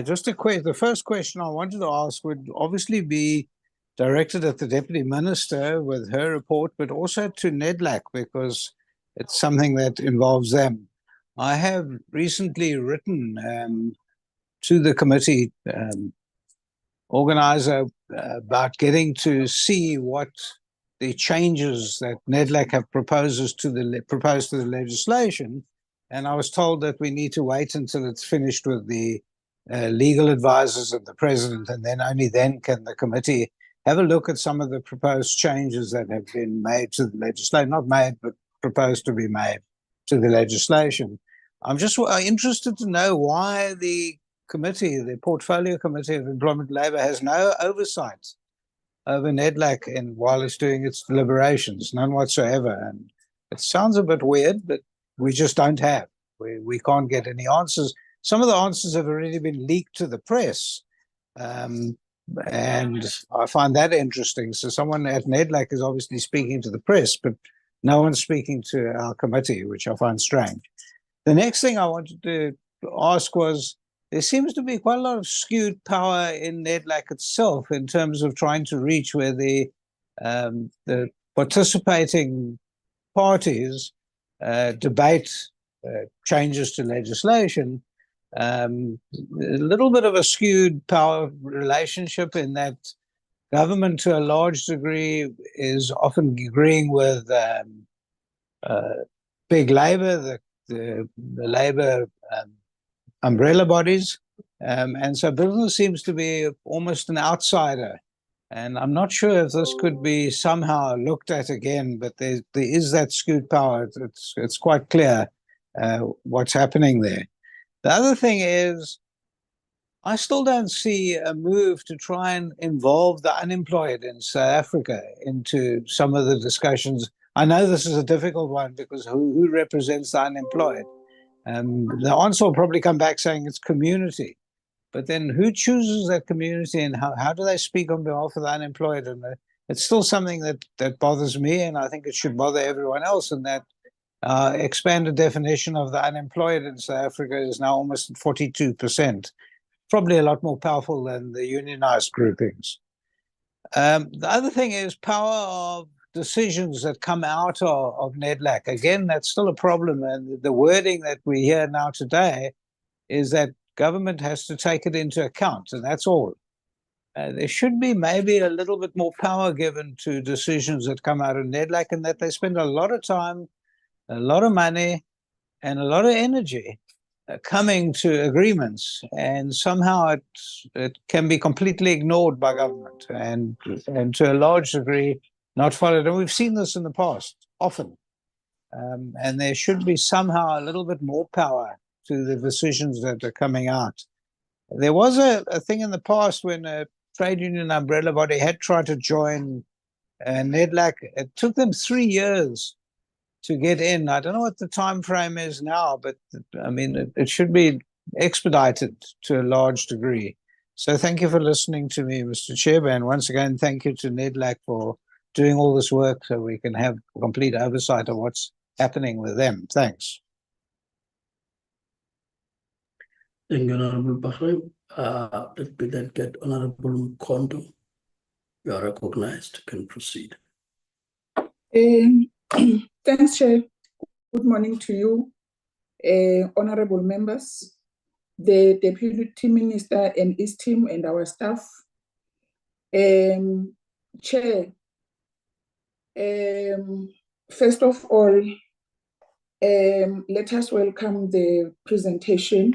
Just a quick, the first question I wanted to ask would obviously be directed at the Deputy Minister with her report, but also to Nedlac, because it's something that involves them. I have recently written to the committee organizer about getting to see what the changes that Nedlac have proposed to the legislation, and I was told that we need to wait until it's finished with the legal advisors and the president, and then only then can the committee have a look at some of the proposed changes that have been made to the legislation, not made, but proposed to be made to the legislation. I'm just interested to know why the committee, the Portfolio Committee of Employment and Labour, has no oversight over Nedlac while it's doing its deliberations, none whatsoever. And it sounds a bit weird, but we just don't have. We can't get any answers. Some of the answers have already been leaked to the press, and I find that interesting. So someone at Nedlac is obviously speaking to the press, but no one's speaking to our committee, which I find strange. The next thing I wanted to ask was, there seems to be quite a lot of skewed power in Nedlac itself in terms of trying to reach where the participating parties debate changes to legislation. A little bit of a skewed power relationship in that government, to a large degree, is often agreeing with big Labour, the Labour umbrella bodies, and so business seems to be almost an outsider. And I'm not sure if this could be somehow looked at again, but there is that skewed power. It's quite clear what's happening there. The other thing is, I still don't see a move to try and involve the unemployed in South Africa into some of the discussions. I know this is a difficult one because who represents the unemployed? The answer will probably come back saying it's community. But then who chooses that community, and how do they speak on behalf of the unemployed? And it's still something that bothers me, and I think it should bother everyone else, and that expanded definition of the unemployed in South Africa is now almost 42%. Probably a lot more powerful than the unionized groupings. The other thing is power of decisions that come out of Nedlac. Again, that's still a problem, and the wording that we hear now today is that government has to take it into account, and that's all. There should be maybe a little bit more power given to decisions that come out of Nedlac, and that they spend a lot of time, a lot of money, and a lot of energy coming to agreements, and somehow it can be completely ignored by government and to a large degree not followed. And we've seen this in the past often, and there should be somehow a little bit more power to the decisions that are coming out. There was a thing in the past when a trade union umbrella body had tried to join Nedlac. It took them 3 years to get in. I don't know what the time frame is now, but I mean, it should be expedited to a large degree. So thank you for listening to me, Mr. Chairman. Once again, thank you to Nedlac for doing all this work so we can have complete oversight of what's happening with them. Thanks. Thank you, Honorable Bahrain. Let me then get Honorable Kondo. You are recognized. You can proceed. Thanks, Chair. Good morning to you, honorable members, the Deputy Minister and his team and our staff. Chair, first of all, let us welcome the presentation.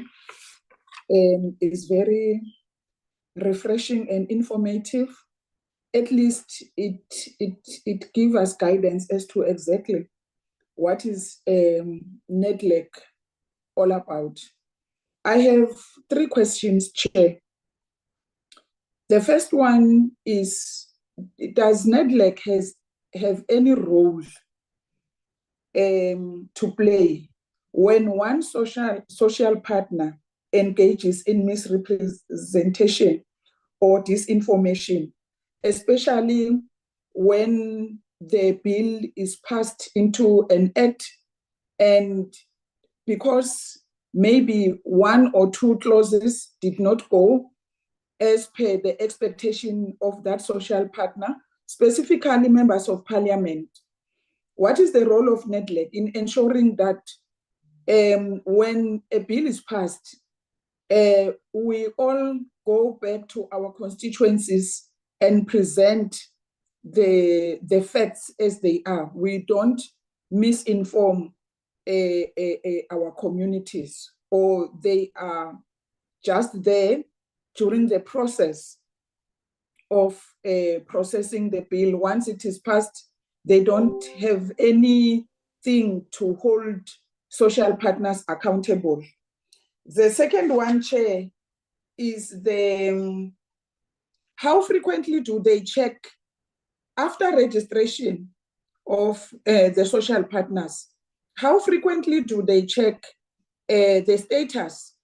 It's very refreshing and informative. At least it gives us guidance as to exactly what is Nedlac all about. I have 3 questions, Chair. The first one is, does Nedlac have any role to play when one social partner engages in misrepresentation or disinformation, especially when the bill is passed into an act and because maybe 1 or 2 clauses did not go as per the expectation of that social partner, specifically members of parliament? What is the role of Nedlac in ensuring that when a bill is passed, we all go back to our constituencies and present the facts as they are? We don't misinform our communities, or they are just there during the process of processing the bill. Once it is passed, they don't have anything to hold social partners accountable. The second one, Chair, is how frequently do they check after registration of the social partners? How frequently do they check the status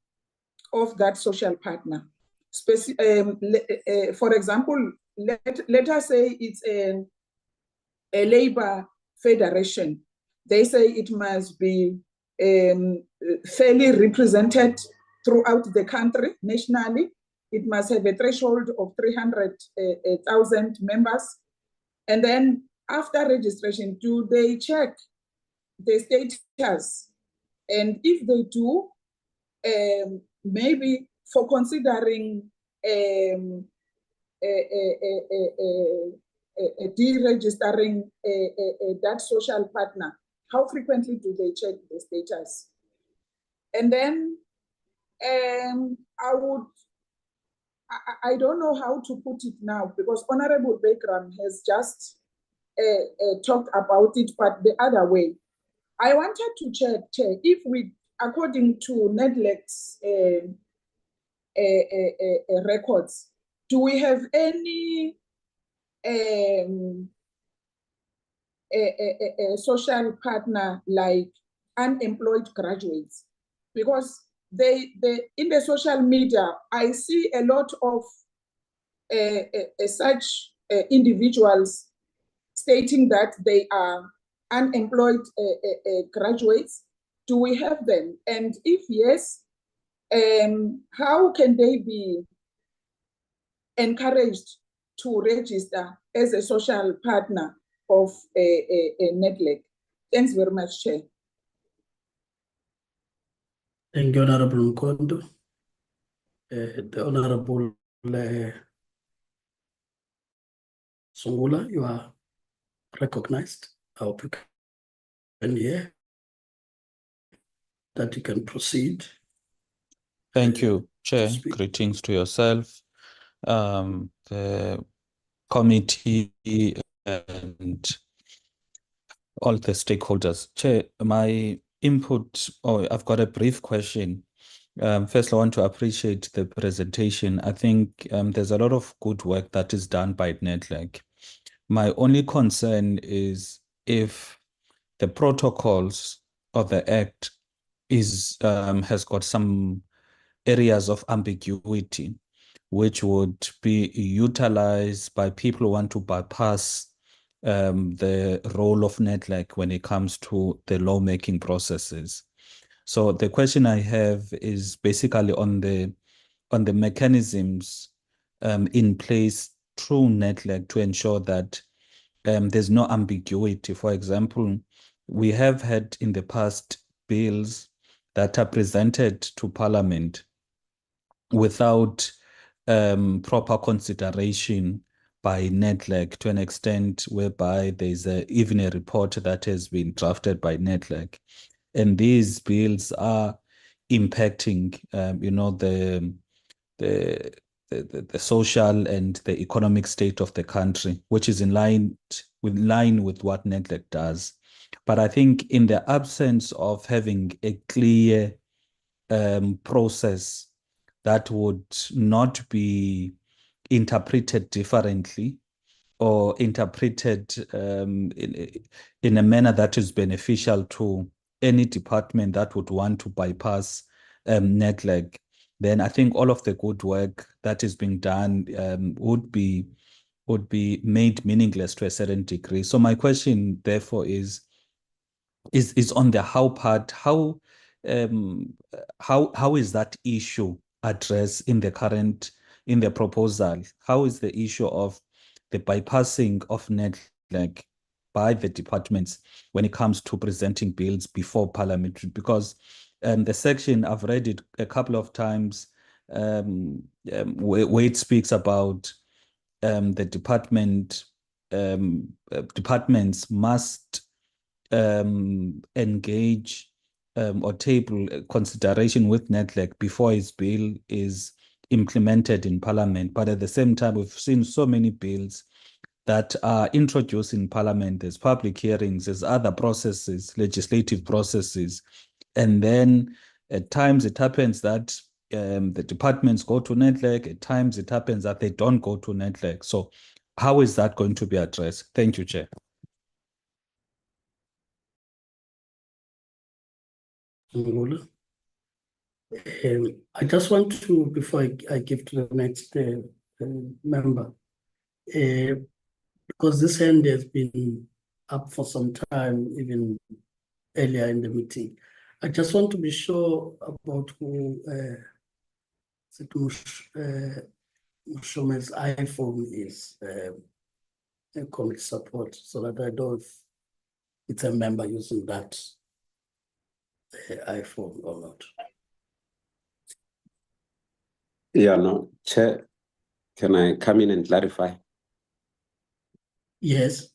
of that social partner? For example, let us say it's a labor federation. They say it must be fairly represented throughout the country nationally. It must have a threshold of 300,000 members. And then after registration, do they check the status? And if they do, maybe for considering deregistering that social partner, how frequently do they check the status? And then I don't know how to put it now, because Honorable Bekram has just talked about it, but the other way. I wanted to check if we, according to Nedlac's records, do we have any social partner like unemployed graduates? Because they in the social media, I see a lot of such individuals stating that they are unemployed graduates. Do we have them? And if yes, how can they be encouraged to register as a social partner of Nedlac? Thanks very much, Chair. Thank you, Honorable Kondo. The Honorable Sungula, you are recognized. I hope you can hear that you can proceed. Thank you, Chair. Greetings to yourself, the committee, and all the stakeholders. Chair, my input, I've got a brief question. First, I want to appreciate the presentation. I think there's a lot of good work that is done by Nedlac. My only concern is if the protocols of the Act has got some areas of ambiguity, which would be utilized by people who want to bypass the role of Nedlac when it comes to the lawmaking processes. So the question I have is basically on the mechanisms in place through Nedlac to ensure that there's no ambiguity. For example, we have had in the past bills that are presented to Parliament without proper consideration by Nedlac to an extent whereby there's even a report that has been drafted by Nedlac. And these bills are impacting, the social and the economic state of the country, which is in line with what Nedlac does. But I think in the absence of having a clear process that would not be interpreted differently or interpreted in a manner that is beneficial to any department that would want to bypass Nedlac, then I think all of the good work that is being done would be made meaningless to a certain degree. So my question, therefore, is on the how part. How is that issue addressed in the proposal? How is the issue of the bypassing of Nedlac by the departments when it comes to presenting bills before Parliament? Because the section, I've read it a couple of times, where it speaks about the departments must engage or table consideration with Nedlac before his bill is implemented in Parliament. But at the same time, we've seen so many bills that are introduced in Parliament. There's public hearings, there's other processes, legislative processes. And then at times it happens that the departments go to Nedlac, at times it happens that they don't go to Nedlac. So how is that going to be addressed? Thank you, Chair. I just want to, before I give to the next member, because this hand has been up for some time, even earlier in the meeting. I just want to be sure about who Mushome's iPhone is committee support, so that I know if it's a member using that iPhone or not. Yeah, no, Chair, can I come in and clarify? Yes.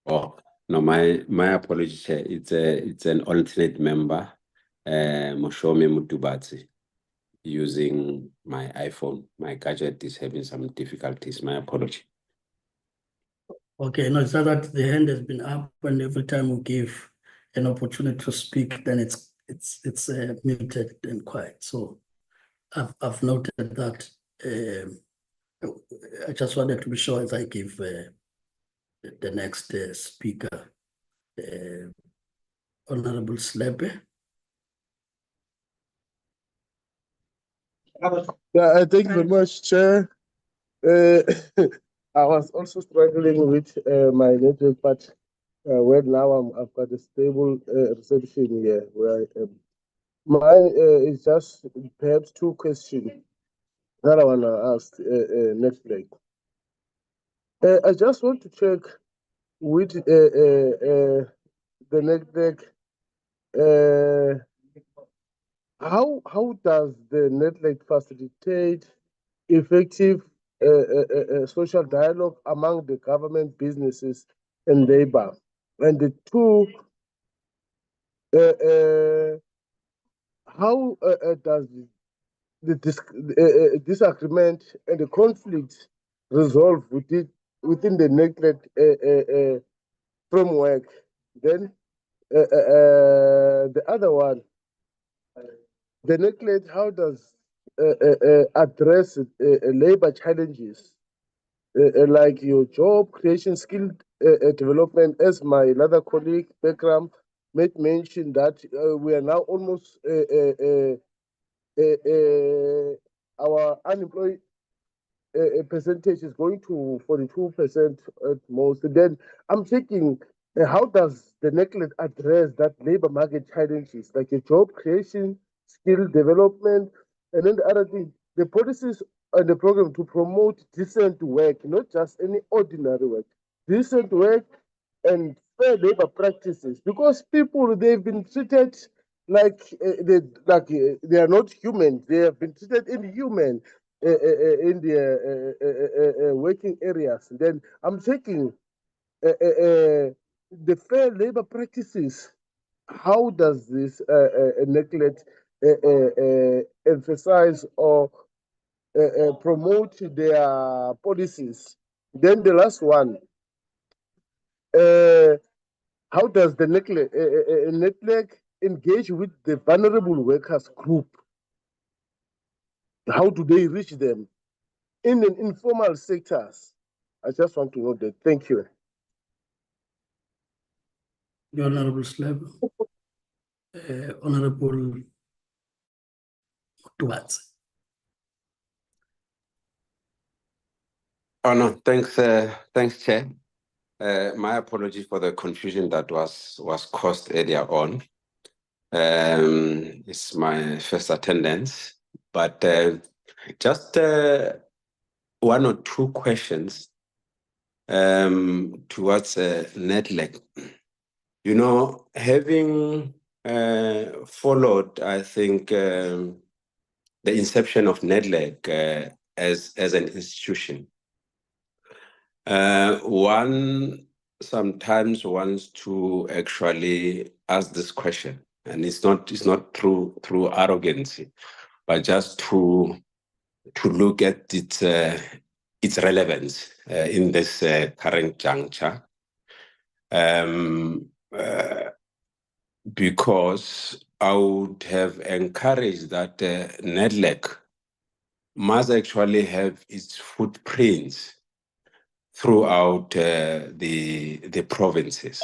Oh, no, my apology, Chair. It's an alternate member, Moshome Mutubatsi, using my iPhone. My gadget is having some difficulties. My apology. Okay, no, it's not that the hand has been up, and every time we give an opportunity to speak, then it's muted and quiet. So I've noted that. I just wanted to be sure as I give the next speaker, Honorable Slepe. Yeah, thank you very much, Chair. I was also struggling with my network, but well, now I've got a stable reception here where I am. Mine is just perhaps two questions that I want to ask Nedlac. I just want to check with the Nedlac. How does the Nedlac facilitate effective social dialogue among the government, businesses, and labor? And the two, how does the disagreement and the conflict resolve within the Nedlac framework? Then the other one, the Nedlac, how does address labor challenges like your job creation, skill development? As my other colleague Bekram made mention that we are now almost our unemployed percentage is going to 42% at most. Then I'm checking How does the Nedlac address that labor market challenges, like a job creation, skill development, and then the other thing, the policies and the program to promote decent work, not just any ordinary work, decent work and fair labor practices, because people, they've been treated like they are not human. They have been treated inhuman in their working areas. Then I'm taking the fair labor practices. How does this neglect emphasize or promote their policies? Then the last one, how does the neglect engage with the vulnerable workers group? How do they reach them in the informal sectors? I just want to know that. Thank you. The Honorable Slab, Honorable Muthubatse. Oh no, thanks, Chair. My apology for the confusion that was caused earlier on. It's my first attendance, but just one or two questions towards Nedlac. You know, having followed, I think, the inception of Nedlac as an institution, one sometimes wants to actually ask this question, and it's not through arrogancy, but just to look at its relevance in this current juncture. Because I would have encouraged that Nedlac must actually have its footprints throughout the provinces.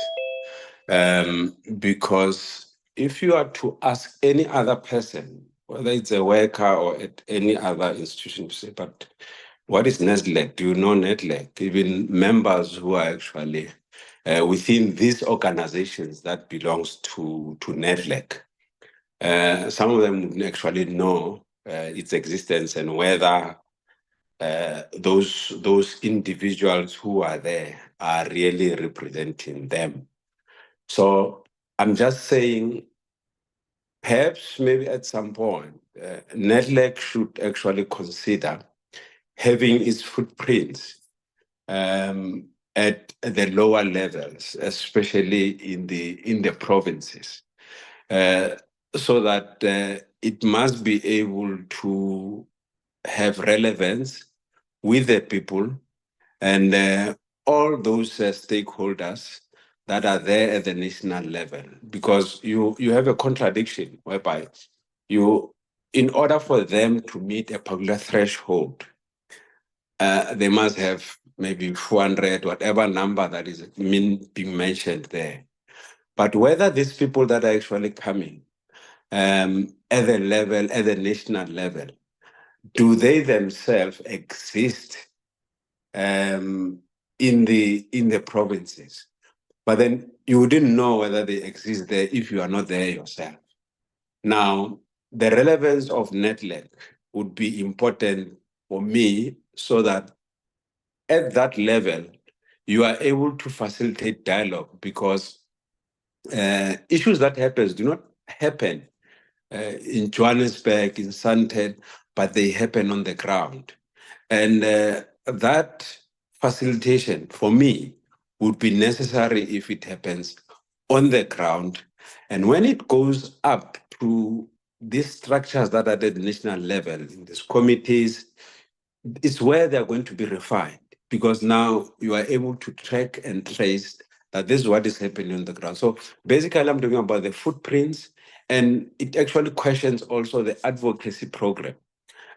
Because if you are to ask any other person, whether it's a worker or at any other institution, to say, but what is Nedlac? Do you know Nedlac? Even members who are actually within these organizations that belongs to Nedlac, some of them would actually know its existence and whether those individuals who are there are really representing them. So I'm just saying, perhaps maybe at some point, Nedlac should actually consider having its footprints at the lower levels, especially in the provinces, so that it must be able to have relevance with the people and all those stakeholders that are there at the national level, because you have a contradiction whereby in order for them to meet a particular threshold, they must have maybe 400, whatever number that is being mentioned there. But whether these people that are actually coming at the national level, do they themselves exist in the provinces? But then you wouldn't know whether they exist there if you are not there yourself. Now, the relevance of Nedlac would be important for me, so that at that level, you are able to facilitate dialogue, because issues that happen do not happen in Johannesburg, in Sandton, but they happen on the ground. And that facilitation, for me, would be necessary if it happens on the ground. And when it goes up to these structures that are at the national level, in these committees, it's where they're going to be refined, because now you are able to track and trace that this is what is happening on the ground. So basically, I'm talking about the footprints, and it actually questions also the advocacy program.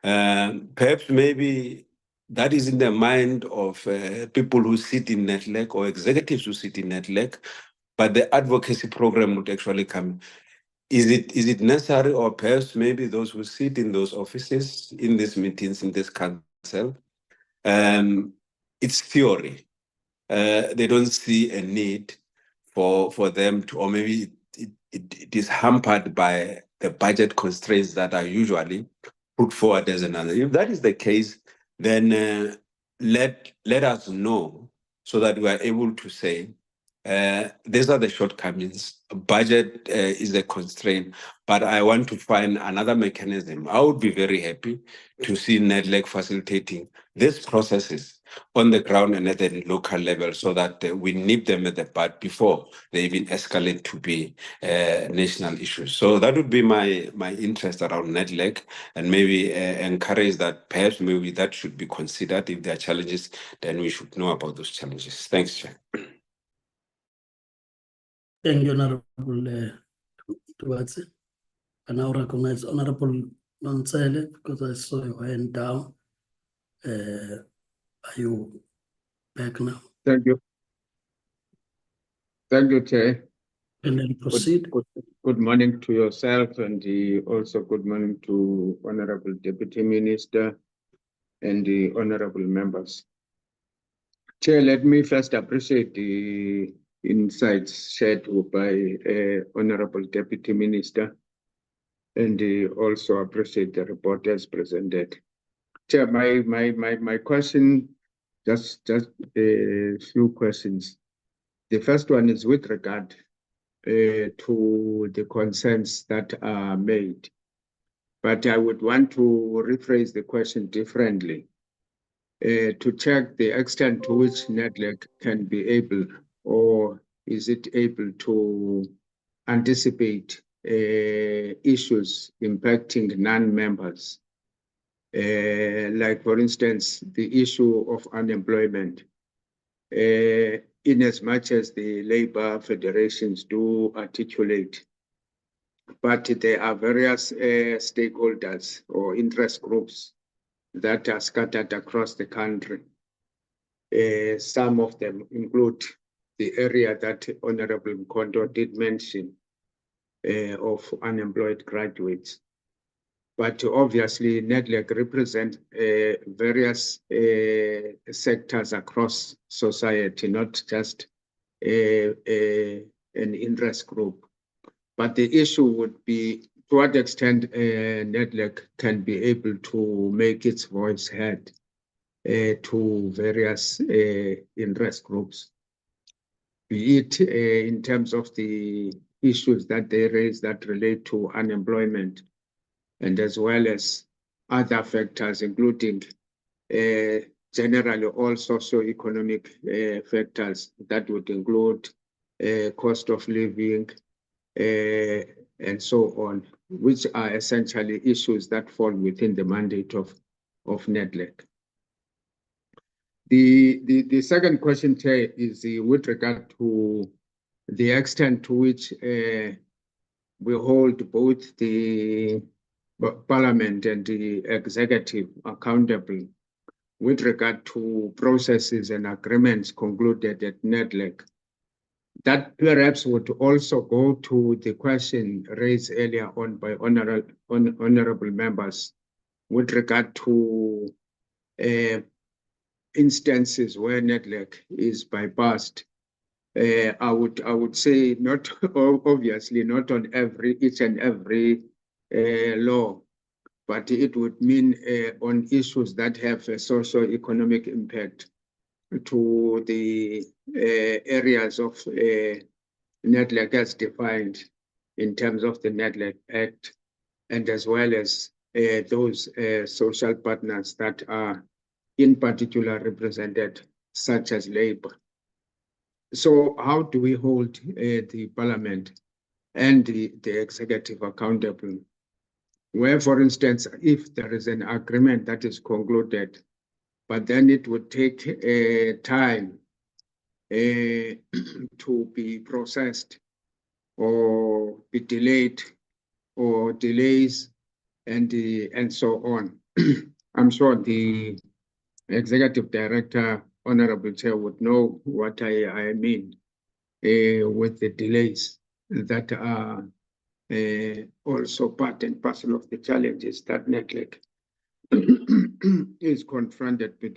Perhaps maybe that is in the mind of people who sit in Nedlac or executives who sit in Nedlac, but the advocacy program would actually come. Is it necessary, or perhaps maybe those who sit in those offices, in these meetings, in this council, it's theory. They don't see a need for them to, or maybe it is hampered by the budget constraints that are usually put forward as another. If that is the case, then let us know so that we are able to say, these are the shortcomings. Budget is a constraint, but I want to find another mechanism. I would be very happy to see Nedlac facilitating these processes on the ground and at the local level so that we nip them at the bud before they even escalate to be national issues. So that would be my interest around Nedlac, and maybe encourage that perhaps maybe that should be considered. If there are challenges, then we should know about those challenges. Thanks, Chair. Thank you, Honorable Tuatsi. I now recognize Honorable Mansele because I saw your hand down. Are you back now? Thank you. Thank you, Chair. And then proceed. Good morning to yourself, and also good morning to Honorable Deputy Minister and the honorable members. Chair, let me first appreciate the insights shared by Honorable Deputy Minister, and also appreciate the report as presented. Chair, my question, just a few questions. The first one is with regard to the concerns that are made, but I would want to rephrase the question differently. To check the extent to which Nedlac can be able, or is it able to anticipate issues impacting non-members, like for instance, the issue of unemployment, in as much as the labor federations do articulate, but there are various stakeholders or interest groups that are scattered across the country. Some of them include the area that Honorable Mkondo did mention of unemployed graduates. But obviously, Nedlac represents various sectors across society, not just an interest group. But the issue would be to what extent Nedlac can be able to make its voice heard to various interest groups, be it in terms of the issues that they raise that relate to unemployment, and as well as other factors, including generally all socio-economic factors that would include cost of living and so on, which are essentially issues that fall within the mandate of Nedlac. The second question, Chair, is with regard to the extent to which we hold both the Parliament and the executive accountable with regard to processes and agreements concluded at Nedlac. That perhaps would also go to the question raised earlier on by honorable members with regard to instances where Nedlac is bypassed. I would say not obviously not on each and every law, but it would mean on issues that have a socio-economic impact to the areas of Nedlac as defined in terms of the Nedlac Act, and as well as those social partners that are in particular represented, such as labor. So how do we hold the Parliament and the executive accountable? Where, for instance, if there is an agreement that is concluded, but then it would take time to be processed or be delayed or delays and so on. I'm sure the Executive Director, Honorable Chair, would know what I mean with the delays that are also part and parcel of the challenges that Nedlac is confronted with.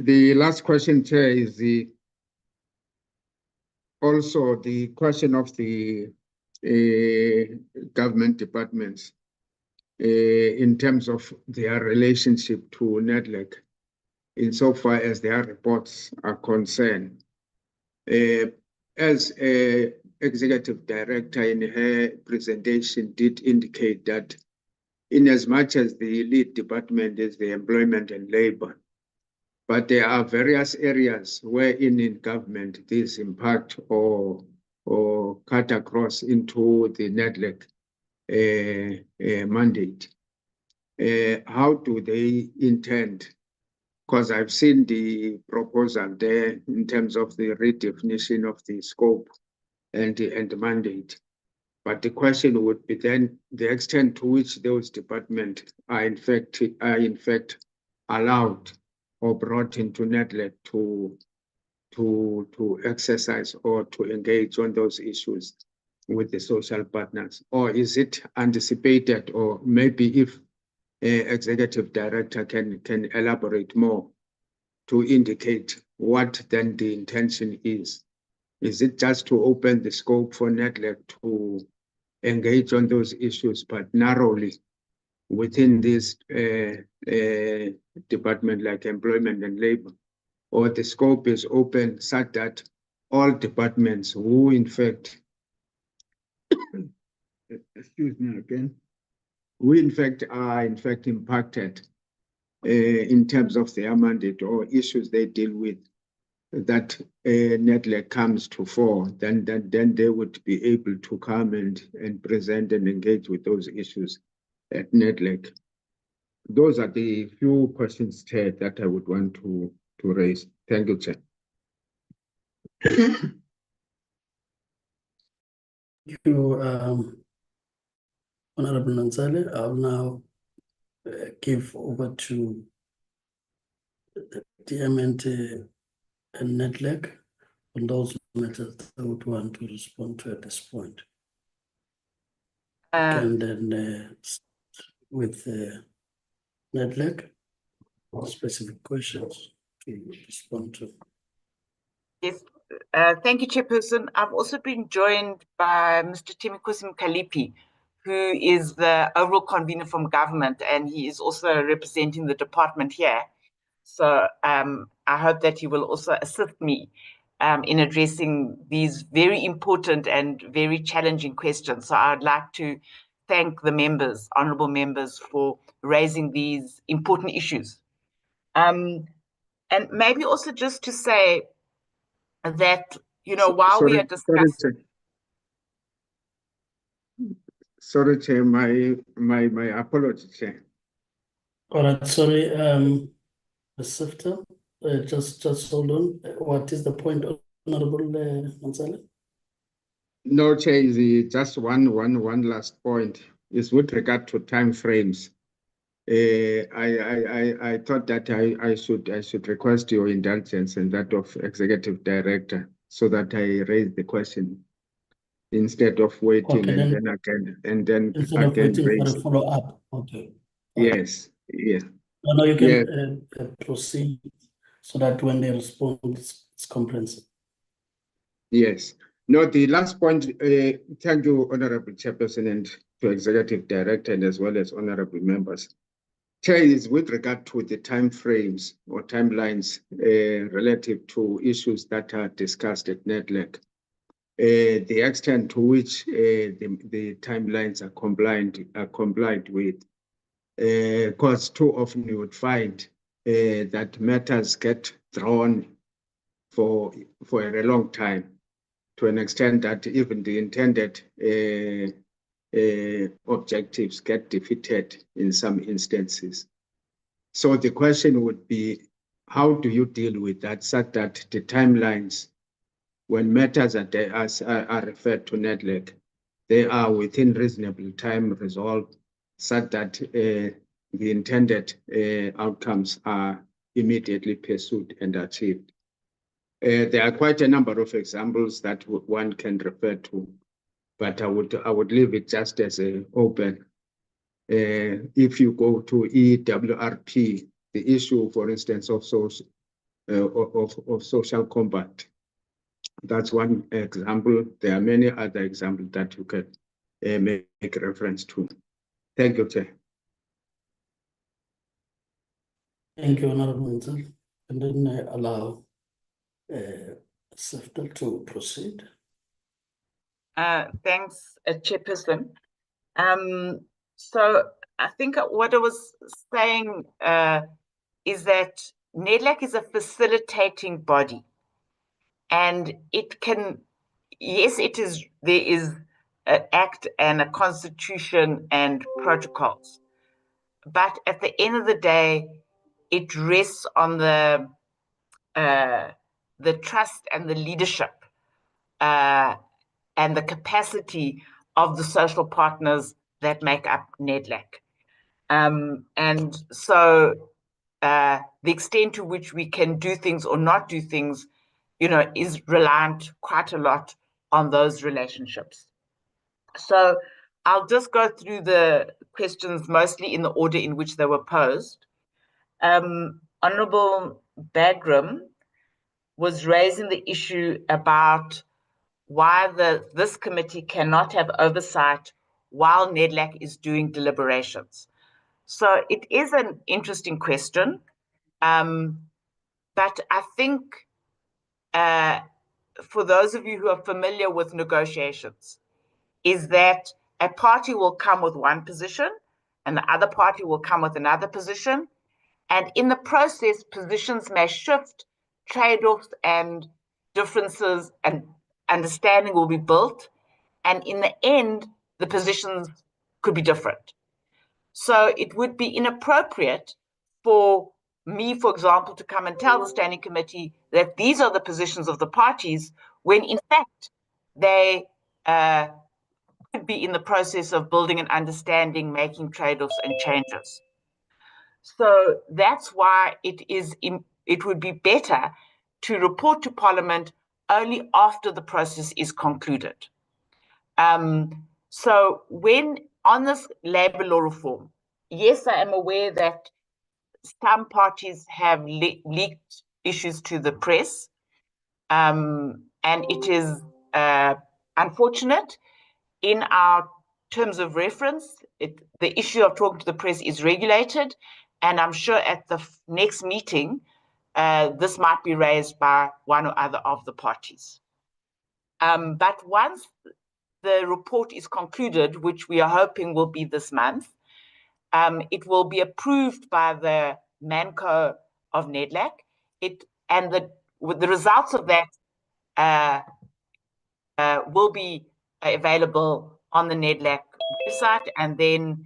The last question, Chair, is also the question of the government departments in terms of their relationship to Nedlac, insofar as their reports are concerned. As Executive Director in her presentation did indicate that in as much as the lead department is the employment and labor, but there are various areas wherein in government this impact or cut across into the Nedlac mandate. How do they intend? Because I've seen the proposal there in terms of the redefinition of the scope and the mandate. But the question would be then the extent to which those departments are in fact allowed or brought into Nedlac to exercise or to engage on those issues with the social partners? Or is it anticipated, or maybe if Executive Director can elaborate more to indicate what then the intention is? Is it just to open the scope for Nedlac to engage on those issues, but narrowly within this department like employment and labor? Or the scope is open such that all departments who in fact, excuse me again, who in fact are impacted in terms of their mandate or issues they deal with, that Nedlac comes to fore, then they would be able to come and present and engage with those issues at Nedlac. Those are the few questions, Chair, that I would want to raise. Thank you, Chair. Thank you, Honorable Nansale. I'll now give over to the DMNT and Nedlac on those matters that I would want to respond to at this point. And then with Nedlac, specific questions to respond to. Yes, thank you, Chairperson. I've also been joined by Mr. Themekhosi Mkhaliphi, who is the overall convener from government, and he is also representing the department here. So I hope that he will also assist me in addressing these very important and very challenging questions. So I'd like to thank the members, honorable members, for raising these important issues. And maybe also just to say that, you know, while we are discussing. Sorry, Chair, my apology, Chair. All right, sorry, Sifter, just hold on. What is the point, Honorable Nansale? No, Chair, just one last point is with regard to time frames. I thought that I should request your indulgence and that of Executive Director so that I raise the question instead of waiting and then instead of waiting for a follow-up. Okay. Yes. Yeah. No, you can proceed so that when they respond, it's comprehensive. Yes. No, the last point, thank you, Honorable Chairperson, and to Executive Director, and as well as honorable members. Chair, is with regard to the time frames or timelines relative to issues that are discussed at Nedlac, the extent to which the timelines are complied with, because too often you would find that matters get drawn for a long time, to an extent that even the intended objectives get defeated in some instances. So the question would be, how do you deal with that, such that the timelines, when matters are referred to Nedlac, they are within reasonable time resolved, such that the intended outcomes are immediately pursued and achieved? There are quite a number of examples that one can refer to, but I would leave it just as an open. If you go to EWRP, the issue, for instance, of of social combat. That's one example. There are many other examples that you can make reference to. Thank you, Chair. Thank you, Honorable Minister. And then allow Seftel to proceed. Thanks, Chairperson. So I think what I was saying is that Nedlac is a facilitating body, and it can, yes, there is an act and a constitution and protocols, but at the end of the day, it rests on the trust and the leadership and the capacity of the social partners that make up Nedlac. And so the extent to which we can do things or not do things, is reliant quite a lot on those relationships. So I'll just go through the questions mostly in the order in which they were posed. Honorable Bagram was raising the issue about why this committee cannot have oversight while Nedlac is doing deliberations. So it is an interesting question, but I think for those of you who are familiar with negotiations, is that a party will come with one position and the other party will come with another position. And in the process, positions may shift, trade-offs and differences and understanding will be built. And in the end, the positions could be different. So it would be inappropriate for me, for example, to come and tell the standing committee that these are the positions of the parties, when in fact they could be in the process of building an understanding, making trade-offs and changes. So that's why it would be better to report to Parliament only after the process is concluded. So when on this labour law reform, yes, I am aware that some parties have leaked issues to the press, and it is unfortunate. In our terms of reference, the issue of talking to the press is regulated, and I'm sure at the next meeting, this might be raised by one or other of the parties. But once the report is concluded, which we are hoping will be this month, it will be approved by the ManCo of Nedlac. And the results of that will be available on the Nedlac website, and then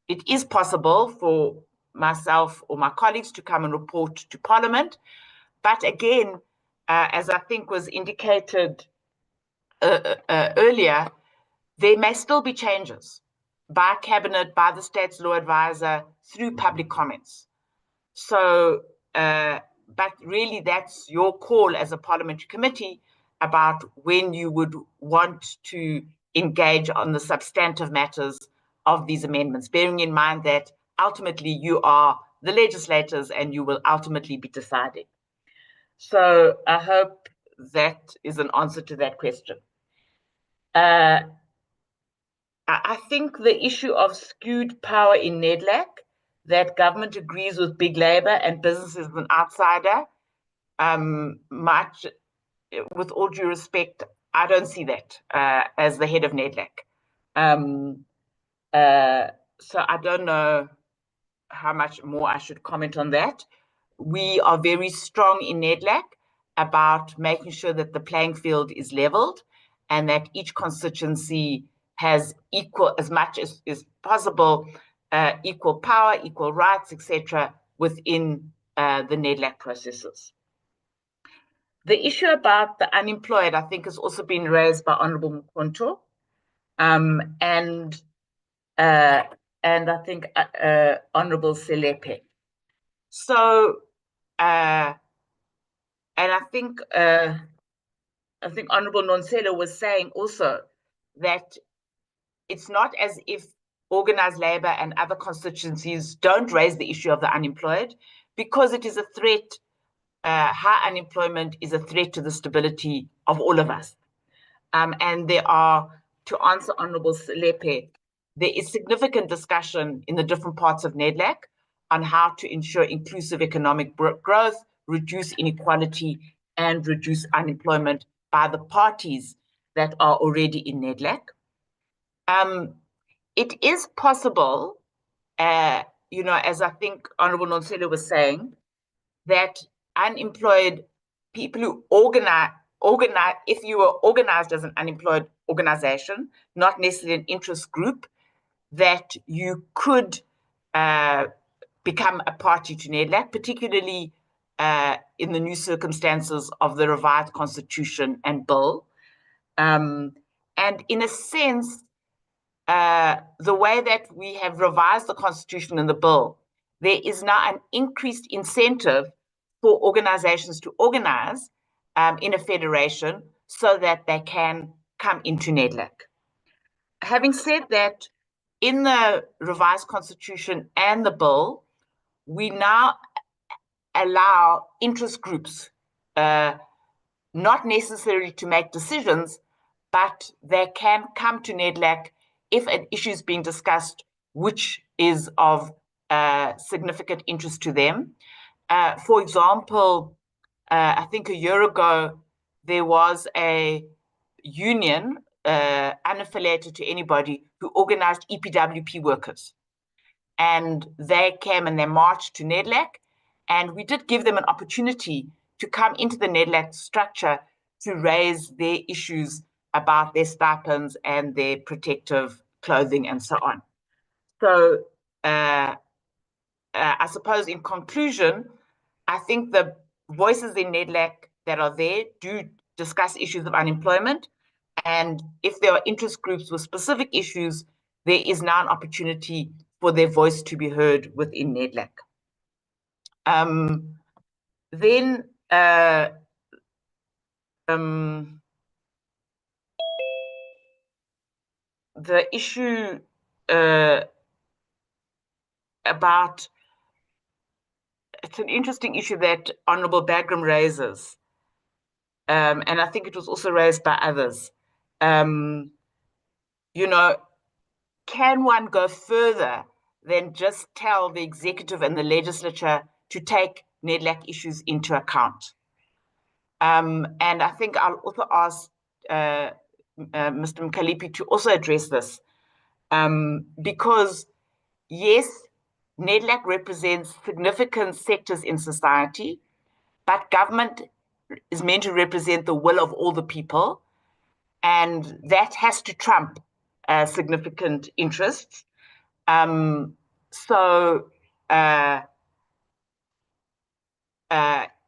it is possible for myself or my colleagues to come and report to Parliament. But again, as I think was indicated earlier, there may still be changes by Cabinet, by the State's Law Advisor, through public comments. So, but really that's your call as a parliamentary committee about when you would want to engage on the substantive matters of these amendments, bearing in mind that ultimately you are the legislators and you will ultimately be deciding. So I hope that is an answer to that question. I think the issue of skewed power in Nedlac, that government agrees with big labour and business is an outsider, with all due respect, I don't see that as the head of Nedlac. So I don't know how much more I should comment on that. We are very strong in Nedlac about making sure that the playing field is levelled and that each constituency has equal, as much as is possible, equal power, equal rights, etc., within the Nedlac processes. The issue about the unemployed, I think, has also been raised by Honourable Mkhonto, and I think Honourable Selepe. So, and I think Honourable Nonsela was saying also that it's not as if organised labour and other constituencies don't raise the issue of the unemployed, because it is a threat high unemployment is a threat to the stability of all of us. And there are, to answer Honorable Selepe, there is significant discussion in the different parts of Nedlac on how to ensure inclusive economic growth, reduce inequality, and reduce unemployment by the parties that are already in Nedlac. It is possible, as I think Honorable Nonselo was saying, that unemployed people who organize, if you were organized as an unemployed organization, not necessarily an interest group, that you could become a party to Nedlac, particularly in the new circumstances of the revised constitution and bill. And in a sense, the way that we have revised the constitution and the bill, there is now an increased incentive for organizations to organize in a federation so that they can come into Nedlac. Having said that, in the revised constitution and the bill, we now allow interest groups not necessarily to make decisions, but they can come to Nedlac if an issue is being discussed which is of significant interest to them. For example, I think a year ago, there was a union unaffiliated to anybody who organized EPWP workers. And they came and they marched to Nedlac, and we did give them an opportunity to come into the Nedlac structure to raise their issues about their stipends and their protective clothing and so on. So I suppose in conclusion, I think the voices in Nedlac that are there do discuss issues of unemployment. And if there are interest groups with specific issues, there is now an opportunity for their voice to be heard within Nedlac. Then the issue about, it's an interesting issue that Honorable Bagram raises, and I think it was also raised by others. Can one go further than just tell the executive and the legislature to take Nedlac issues into account? And I think I'll also ask Mr. Mkalipi to also address this, because yes, Nedlac represents significant sectors in society, but government is meant to represent the will of all the people, and that has to trump significant interests.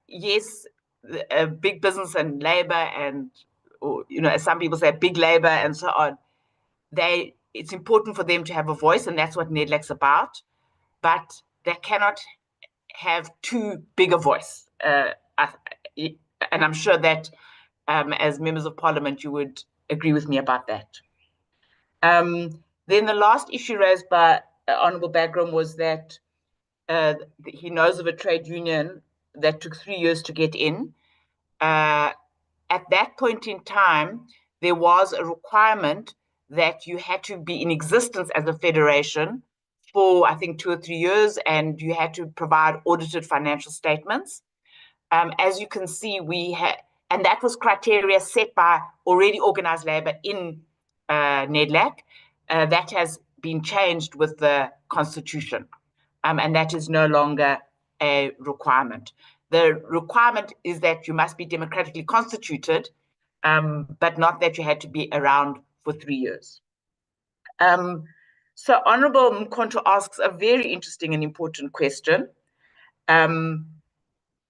Yes, big business and labor, and as some people say, big labor and so on, it's important for them to have a voice, and that's what Nedlac's about. But they cannot have too big a voice. And I'm sure that as members of parliament, you would agree with me about that. Then the last issue raised by Honorable Bagram was that he knows of a trade union that took 3 years to get in. At that point in time, there was a requirement that you had to be in existence as a federation for, I think, 2 or 3 years, and you had to provide audited financial statements. As you can see, and that was criteria set by already organized labor in Nedlac. That has been changed with the constitution, and that is no longer a requirement. The requirement is that you must be democratically constituted, but not that you had to be around for 3 years. So Honorable Mkonto asks a very interesting and important question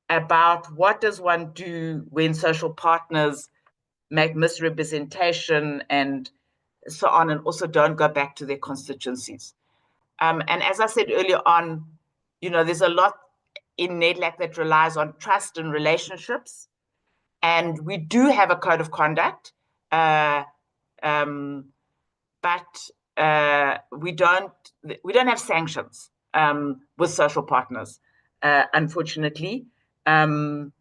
about what does one do when social partners make misrepresentation and so on, and also don't go back to their constituencies. And as I said earlier on, there's a lot in Nedlac that relies on trust and relationships, and we do have a code of conduct, but we don't have sanctions with social partners, unfortunately. in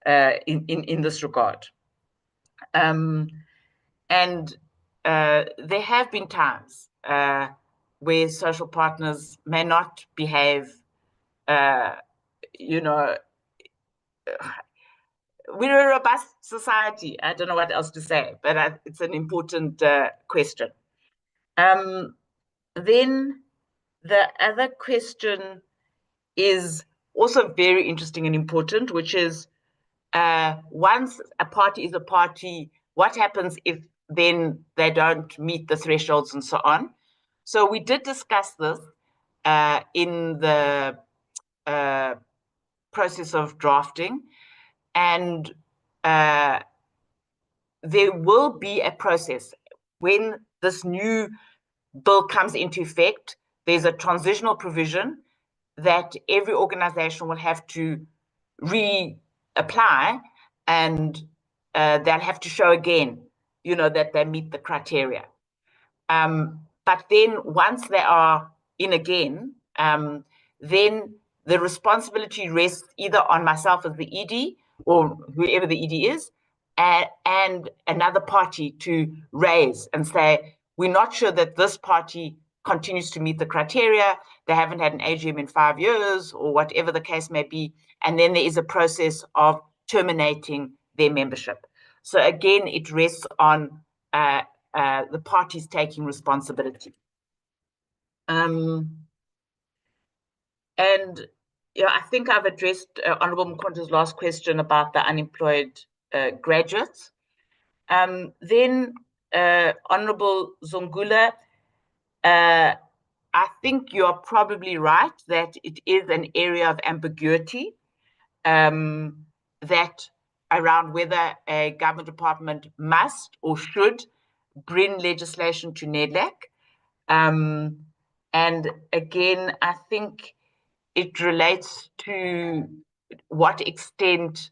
this regard. And there have been times where social partners may not behave, you know, we're a robust society. I don't know what else to say, but it's an important question. Then the other question is also very interesting and important, which is once a party is a party, what happens if then they don't meet the thresholds and so on? So we did discuss this in the process of drafting, and there will be a process. When this new bill comes into effect, there's a transitional provision that every organization will have to reapply, and they'll have to show again, you know, that they meet the criteria. But then once they are in again, then the responsibility rests either on myself as the ED or whoever the ED is, and another party to raise and say, we're not sure that this party continues to meet the criteria, they haven't had an AGM in 5 years, or whatever the case may be, and then there is a process of terminating their membership. So again, it rests on the parties taking responsibility. And yeah, I think I've addressed Honourable Mkhonto's last question about the unemployed graduates. Then Honourable Zongula, I think you're probably right that it is an area of ambiguity, that around whether a government department must or should bring legislation to Nedlac. And again, I think it relates to what extent,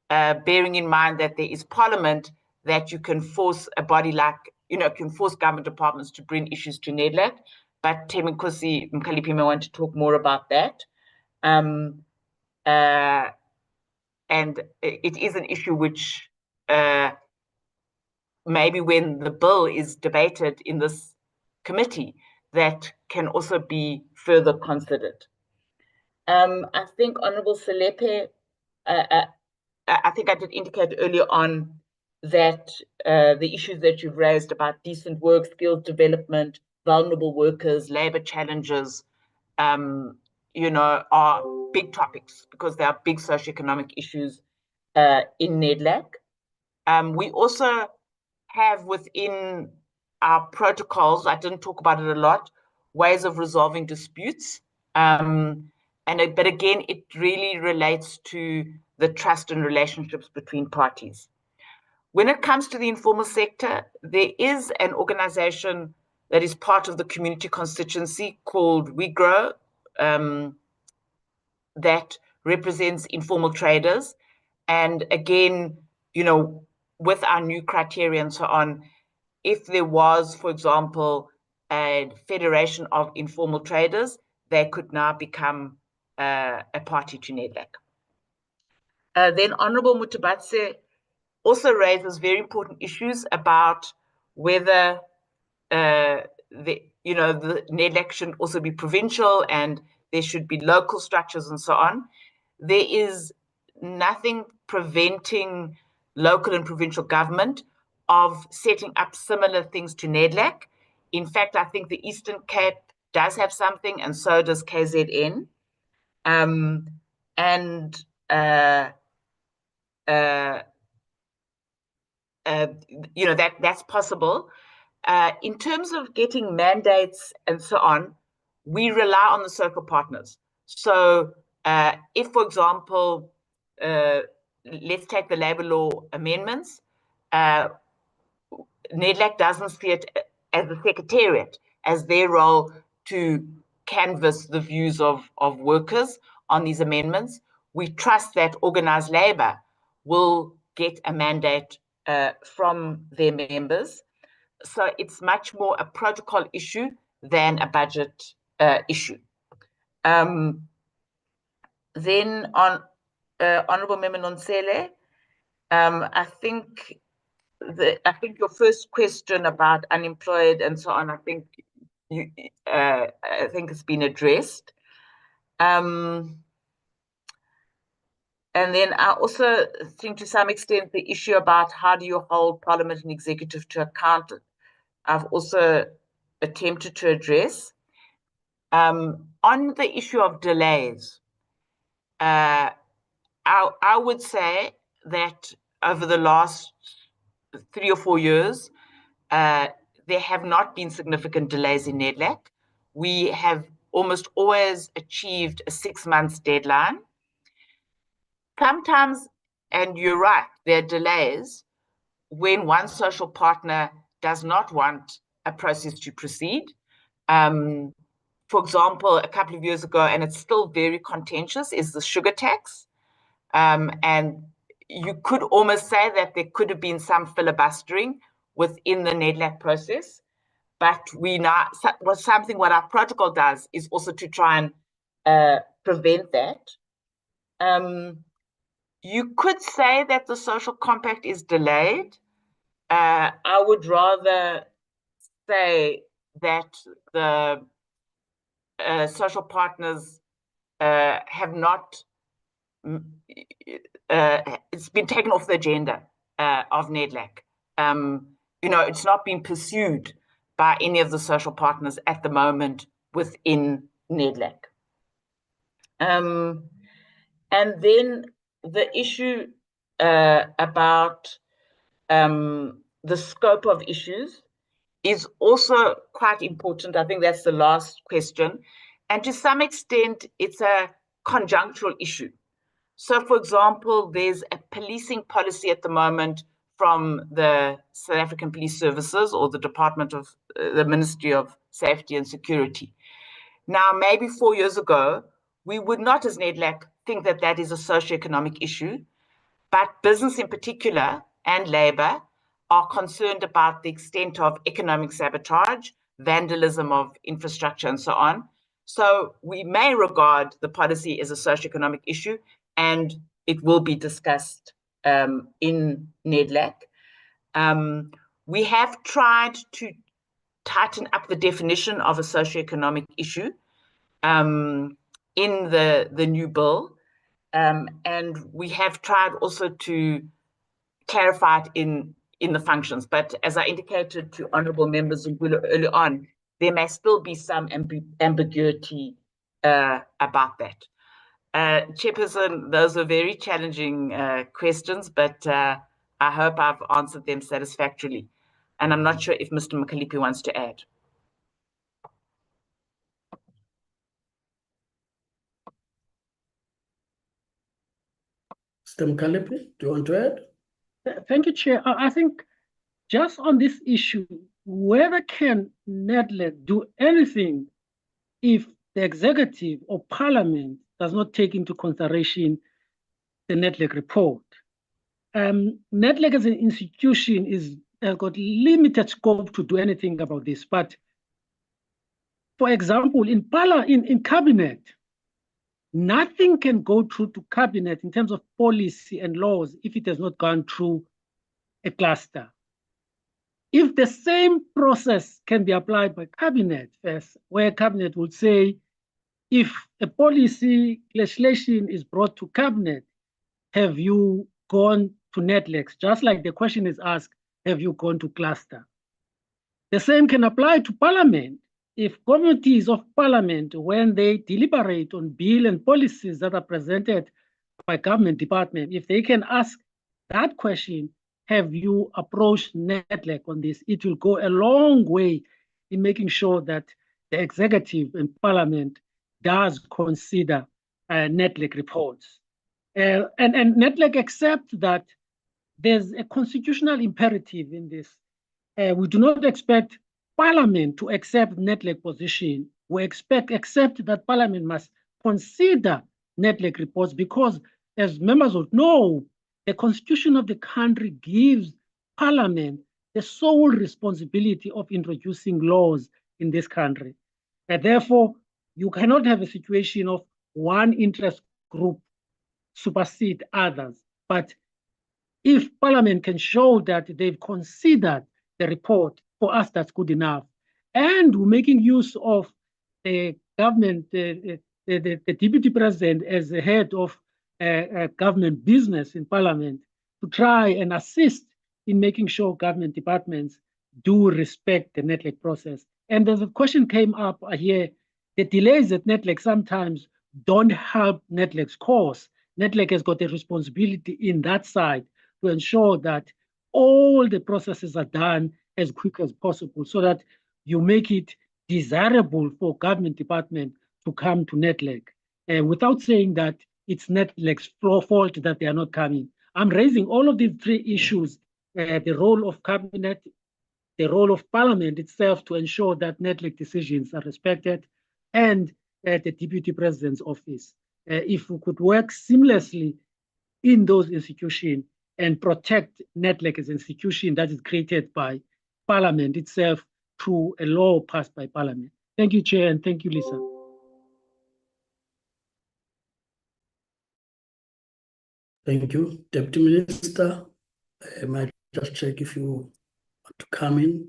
bearing in mind that there is Parliament, that you can force a body like, you know, can force government departments to bring issues to Nedlac. But Thembinkosi Mkhaliphi may want to talk more about that. And it is an issue which maybe when the bill is debated in this committee, that can also be further considered. I think Honourable Selepe, I think I did indicate earlier on that the issues that you've raised about decent work, skills development, vulnerable workers, labour challenges, you know, are big topics because they are big socioeconomic issues in Nedlac. We also have within our protocols, I didn't talk about it a lot, ways of resolving disputes. But again, it really relates to the trust and relationships between parties. When it comes to the informal sector, there is an organization that is part of the community constituency called We Grow, that represents informal traders. And again, you know, with our new criteria and so on, if there was, for example, a federation of informal traders, they could now become a party to Nedlac. Then Honourable Mutabatse also raises very important issues about whether the Nedlac should also be provincial and there should be local structures and so on. There is nothing preventing local and provincial government of setting up similar things to Nedlac. In fact, I think the Eastern Cape does have something, and so does KZN. You know, that's possible. In terms of getting mandates and so on, we rely on the circle partners. So if, for example, let's take the labour law amendments, Nedlac doesn't see it as the secretariat, as their role to canvass the views of workers on these amendments. We trust that organised labour will get a mandate from their members. So it's much more a protocol issue than a budget issue. Then on Honorable Member Nonsele, I think your first question about unemployed and so on, I think it's been addressed. And then I also think to some extent the issue about how do you hold Parliament and Executive to account, I've also attempted to address. On the issue of delays, I would say that over the last 3 or 4 years, there have not been significant delays in Nedlac. We have almost always achieved a 6 months deadline. Sometimes, and you're right, there are delays when one social partner does not want a process to proceed. For example, a couple of years ago, and it's still very contentious, is the sugar tax. And you could almost say that there could have been some filibustering within the Nedlac process. But what our protocol does is also to try and prevent that. You could say that the social compact is delayed. I would rather say that the social partners have not, it's been taken off the agenda of Nedlac. It's not been pursued by any of the social partners at the moment within Nedlac. And then the issue about the scope of issues is also quite important. I think that's the last question. And to some extent, it's a conjunctural issue. So, for example, there's a policing policy at the moment from the South African Police Services or the Department of the Ministry of Safety and Security. Now, maybe 4 years ago, we would not, as Nedlac, think that that is a socioeconomic issue, but business in particular and labor are concerned about the extent of economic sabotage, vandalism of infrastructure, and so on. So we may regard the policy as a socioeconomic issue, and it will be discussed in Nedlac. We have tried to tighten up the definition of a socioeconomic issue in the new bill, and we have tried also to clarify it in the functions. But as I indicated to honourable members early on, there may still be some ambiguity about that. Chairperson, those are very challenging questions, but I hope I've answered them satisfactorily. And I'm not sure if Mr. Mkhaliphi wants to add. Mr. Mkhaliphi, do you want to add? Thank you, Chair. I think just on this issue, whether can Nedlac do anything if the executive or parliament does not take into consideration the Nedlac report? Nedlac as an institution has got limited scope to do anything about this. But for example, in cabinet, nothing can go through to cabinet in terms of policy and laws if it has not gone through a cluster. If the same process can be applied by cabinet first, where cabinet would say, if a policy legislation is brought to cabinet, have you gone to Nedlac? Just like the question is asked, have you gone to cluster? The same can apply to parliament. If committees of parliament, when they deliberate on bill and policies that are presented by government department, if they can ask that question, have you approached Nedlac on this? It will go a long way in making sure that the executive and parliament does consider Nedlac reports. And Nedlac accept that there's a constitutional imperative in this. We do not expect parliament to accept Nedlac position. We accept that parliament must consider Nedlac reports because, as members would know, the constitution of the country gives parliament the sole responsibility of introducing laws in this country. And therefore, you cannot have a situation of one interest group supersede others. But if Parliament can show that they've considered the report, for us, that's good enough. And we're making use of the government, the Deputy President as the head of government business in Parliament to try and assist in making sure government departments do respect the Nedlac process. And there's a question came up here, the delays at Nedlac sometimes don't help Nedlac's cause. Nedlac has got a responsibility in that side to ensure that all the processes are done as quick as possible so that you make it desirable for government department to come to Nedlac. Without saying that it's Nedlac's fault that they are not coming. I'm raising all of these three issues, the role of cabinet, the role of Parliament itself to ensure that Nedlac decisions are respected, and the Deputy President's office. If we could work seamlessly in those institutions and protect Nedlac as an institution that is created by Parliament itself through a law passed by Parliament. Thank you, Chair, and thank you, Lisa. Thank you, Deputy Minister. Might just check if you want to come in.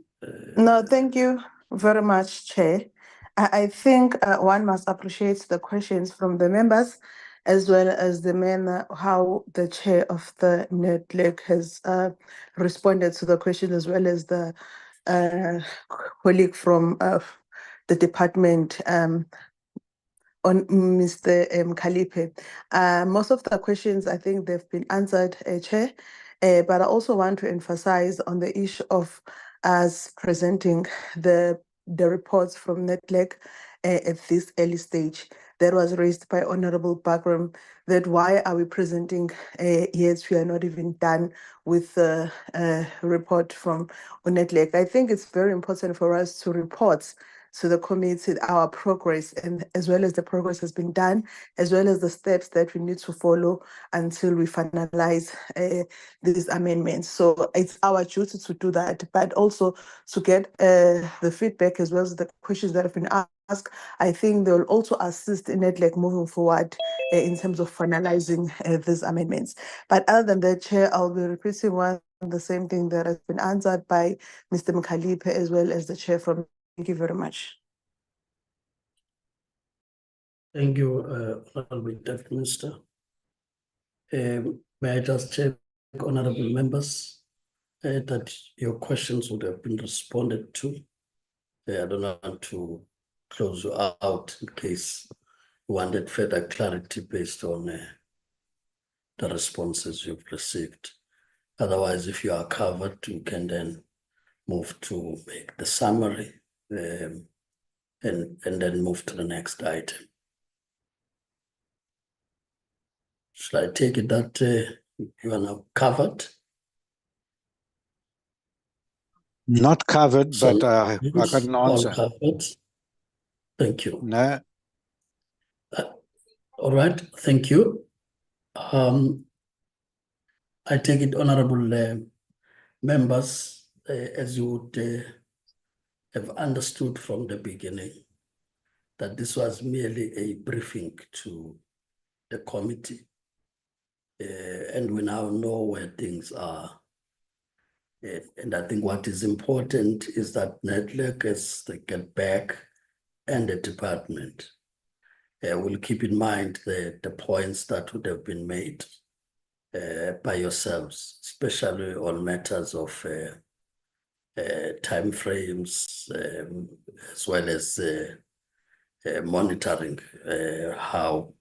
No, thank you very much, Chair. I think one must appreciate the questions from the members, as well as the manner how the chair of the Nedlac has responded to the question, as well as the colleague from the department on Mr. Kalipe. Most of the questions, I think they've been answered, Chair, but I also want to emphasize on the issue of us presenting the reports from Nedlac at this early stage. That was raised by Honorable Bagram, that why are we presenting yet we are not even done with the report from Nedlac. I think it's very important for us to report to the committee our progress, and as well as the progress has been done, as well as the steps that we need to follow until we finalize these amendments. So it's our duty to do that, but also to get the feedback as well as the questions that have been asked. I think they will also assist in Nedlac moving forward in terms of finalizing these amendments. But other than that, Chair, I'll be repeating the same thing that has been answered by Mr. Mkhalipe as well as the Chair from. Thank you very much. Thank you, Honorable Deputy Minister. May I just check, honorable members, that your questions would have been responded to. I don't want to close you out in case you wanted further clarity based on the responses you've received. Otherwise, if you are covered, you can then move to make the summary and then move to the next item. Should I take it that you are now covered? Not covered, So but I got an answer. all covered. Thank you. No. All right, thank you. I take it, honorable members, as you would have understood from the beginning, that this was merely a briefing to the committee. And we now know where things are. And I think what is important is that Nedlac, as they get back, and the department will keep in mind the points that would have been made by yourselves, especially on matters of time frames, as well as monitoring how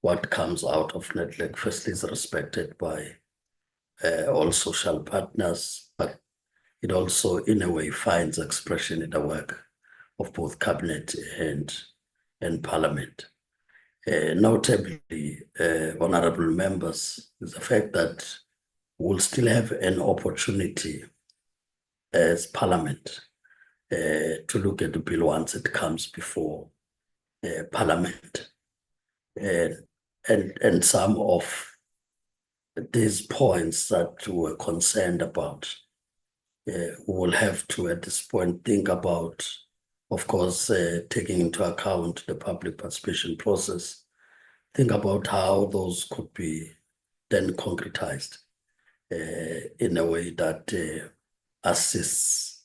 what comes out of Nedlac firstly is respected by all social partners, but it also in a way finds expression in the work of both cabinet and parliament. Notably, honorable members, is the fact that we'll still have an opportunity as parliament to look at the bill once it comes before parliament. And some of these points that we're concerned about, we will have to at this point think about, of course, taking into account the public participation process, think about how those could be then concretized in a way that assists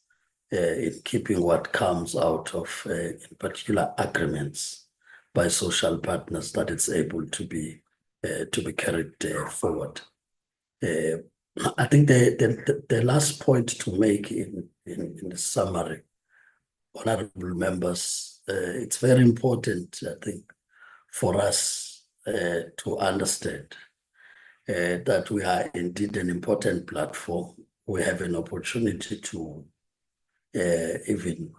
in keeping what comes out of, in particular, agreements by social partners, that it's able to be carried forward. I think the last point to make in the summary, honorable members, it's very important, I think, for us to understand that we are indeed an important platform. We have an opportunity to even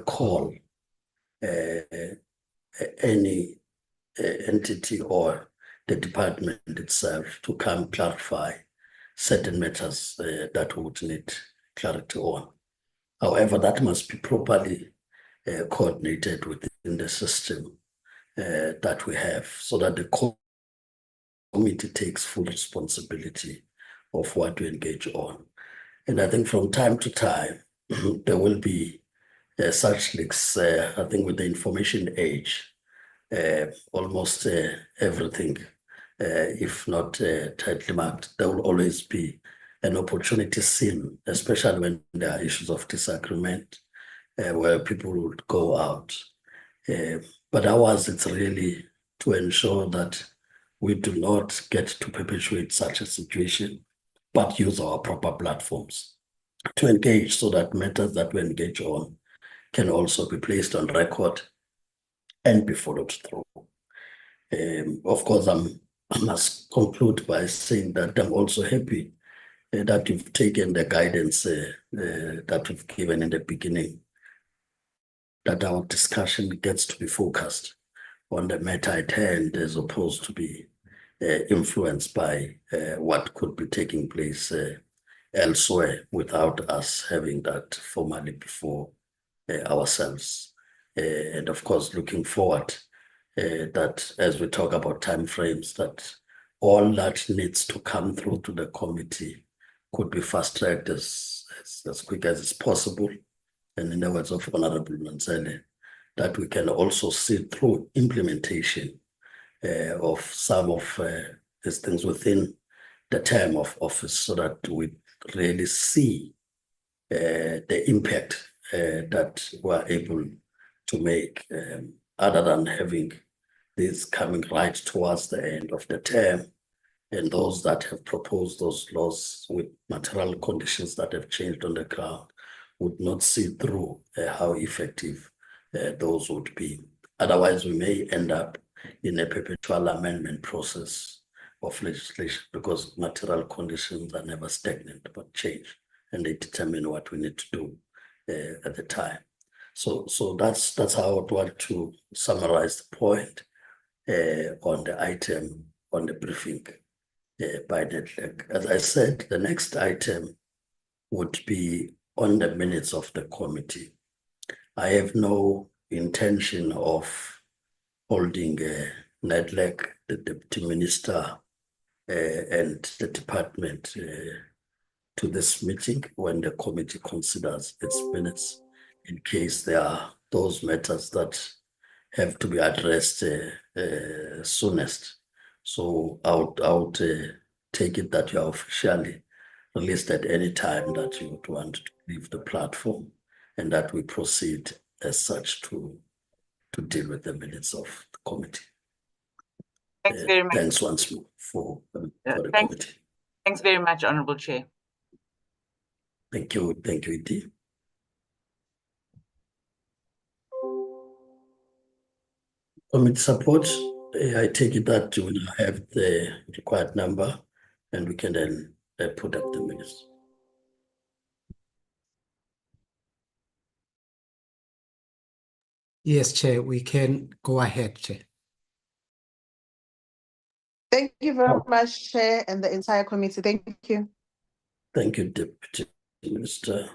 call any entity or the department itself to come clarify certain matters that would need clarity on. However, that must be properly coordinated within the system that we have, so that the committee takes full responsibility of what we engage on. And I think from time to time, there will be such leaks. I think with the information age, almost everything, if not tightly marked, there will always be an opportunity seen, especially when there are issues of disagreement, where people would go out. But ours, it's really to ensure that we do not get to perpetuate such a situation, but use our proper platforms to engage, so that matters that we engage on can also be placed on record and be followed through. Of course, I must conclude by saying that I'm also happy that you've taken the guidance that we've given in the beginning, that our discussion gets to be focused on the matter at hand, as opposed to be influenced by what could be taking place elsewhere, without us having that formally before ourselves. And of course, looking forward that as we talk about timeframes, that all that needs to come through to the committee could be fast-tracked as quick as it's possible. And in the words of Honorable Mansele, that we can also see through implementation of some of these things within the term of office, so that we really see the impact that we're able to make, other than having this coming right towards the end of the term, and those that have proposed those laws with material conditions that have changed on the ground would not see through how effective those would be. Otherwise, we may end up in a perpetual amendment process of legislation, because material conditions are never stagnant but change, and they determine what we need to do at the time. So that's how I would want to summarize the point on the item on the briefing by Nedlac. As I said, the next item would be on the minutes of the committee. I have no intention of holding Nedlac, the Deputy Minister, and the department to this meeting when the committee considers its minutes, in case there are those matters that have to be addressed soonest. So I would take it that you are officially released at any time that you would want to leave the platform, and that we proceed as such to deal with the minutes of the committee. Thanks very much. Thanks once more for the committee. Thanks very much, Honourable Chair. Thank you, Iti. Committee support, I take it that you will have the required number, and we can then put up the minutes. Yes, Chair, we can go ahead, Chair. Thank you very much, Chair, and the entire committee. Thank you. Thank you, Deputy Minister.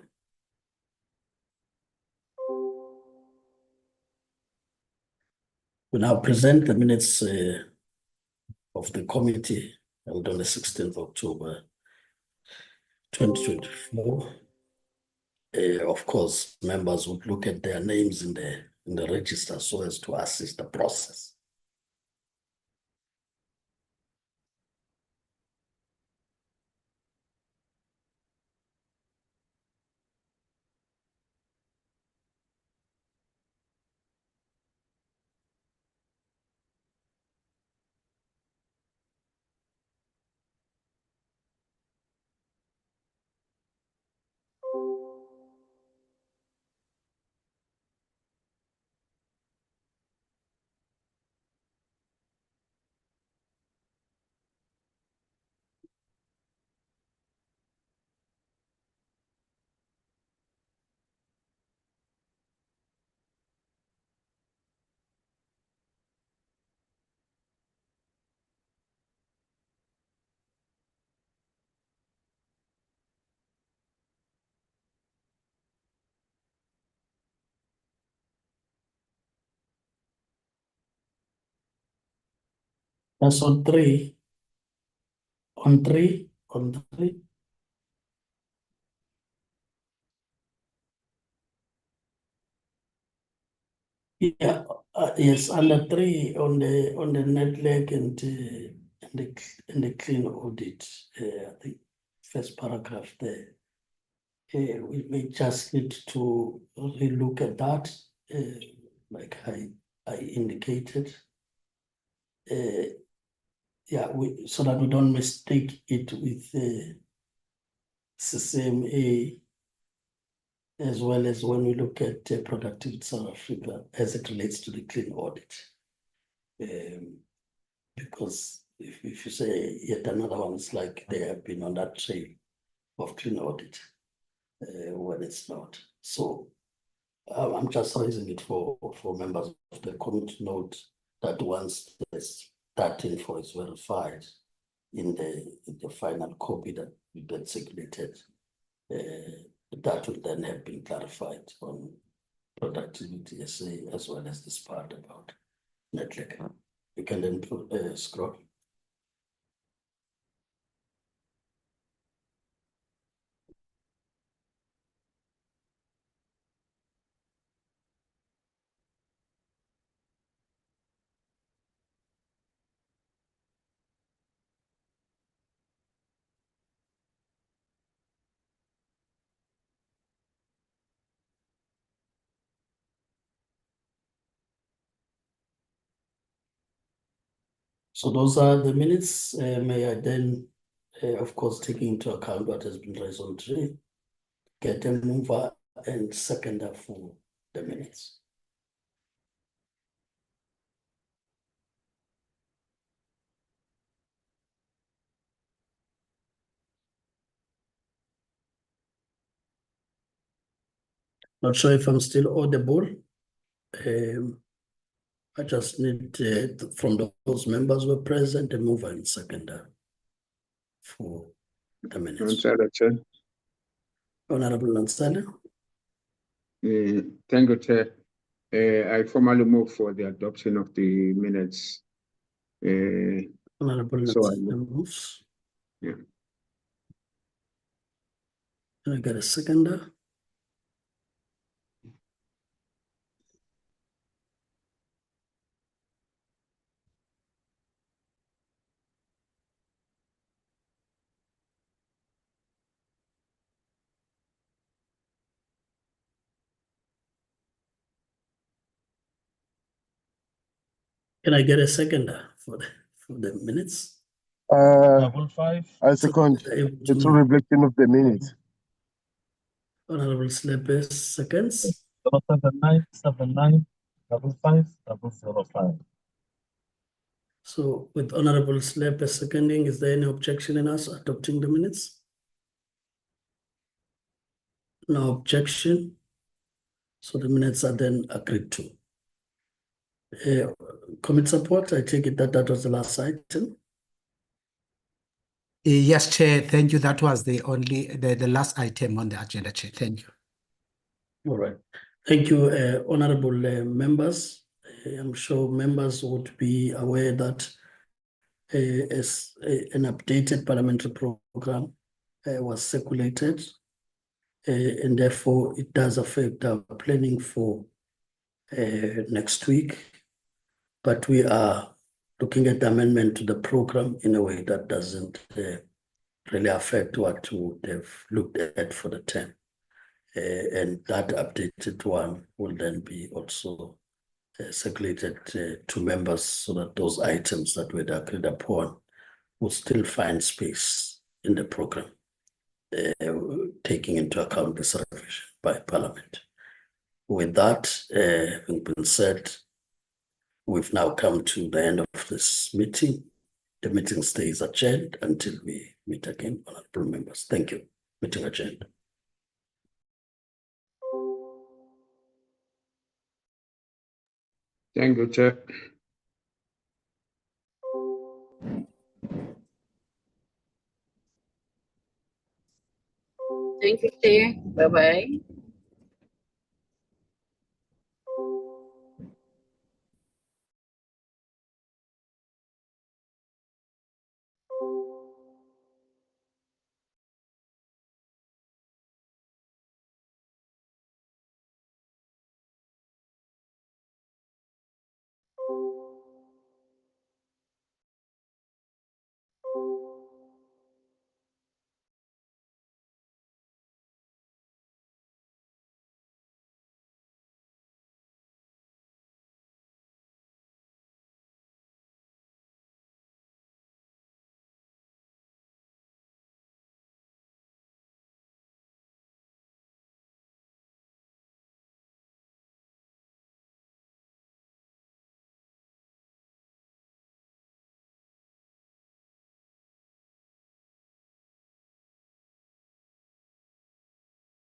We now present the minutes of the committee held on the 16th of October 2024. Of course, members would look at their names in the register so as to assist the process. That's on three. On three. Yeah, yes, under three on the Nedlac and the clean audit. I think first paragraph there. We may just need to relook at that, like I indicated. Yeah, so that we don't mistake it with CCMA, as well as when we look at productivity South Africa as it relates to the clean audit. Because if you say yet another one, it's like they have been on that trail of clean audit when it's not. So I'm just raising it for members of the committee to note that once the starting for is verified in the final copy that we get circulated, that will then have been clarified on productivity essay as well as this part about Nedlac. You can then scroll. So those are the minutes. May I then, of course, taking into account what has been raised on today, get a mover and seconder for the minutes. Not sure if I'm still audible. I just need from those members who are present, a mover and seconder for the minutes. Honorable Nansala. Thank you, Chair. I formally move for the adoption of the minutes. Honorable Nansala moves. Yeah. Can I get a seconder? Can I get a seconder for the minutes? I second. It's a reflection of the minutes. Honorable Slepes seconds. 79795505. So with Honorable Slepes seconding, is there any objection in us adopting the minutes? No objection. So the minutes are then agreed to. Committee support, I take it that was the last item. Yes, Chair. Thank you. That was the last item on the agenda, Chair. Thank you. All right. Thank you, honorable members. I'm sure members would be aware that as an updated parliamentary program was circulated, and therefore it does affect our planning for next week. But we are looking at the amendment to the program in a way that doesn't really affect what we would have looked at for the term. And that updated one will then be also circulated to members so that those items that were agreed upon will still find space in the program, taking into account this revision by Parliament. With that having been said, we've now come to the end of this meeting. The meeting stays adjourned until we meet again, honorable members. Thank you. Meeting adjourned. Thank you, Chair. Thank you, Chair. Bye-bye.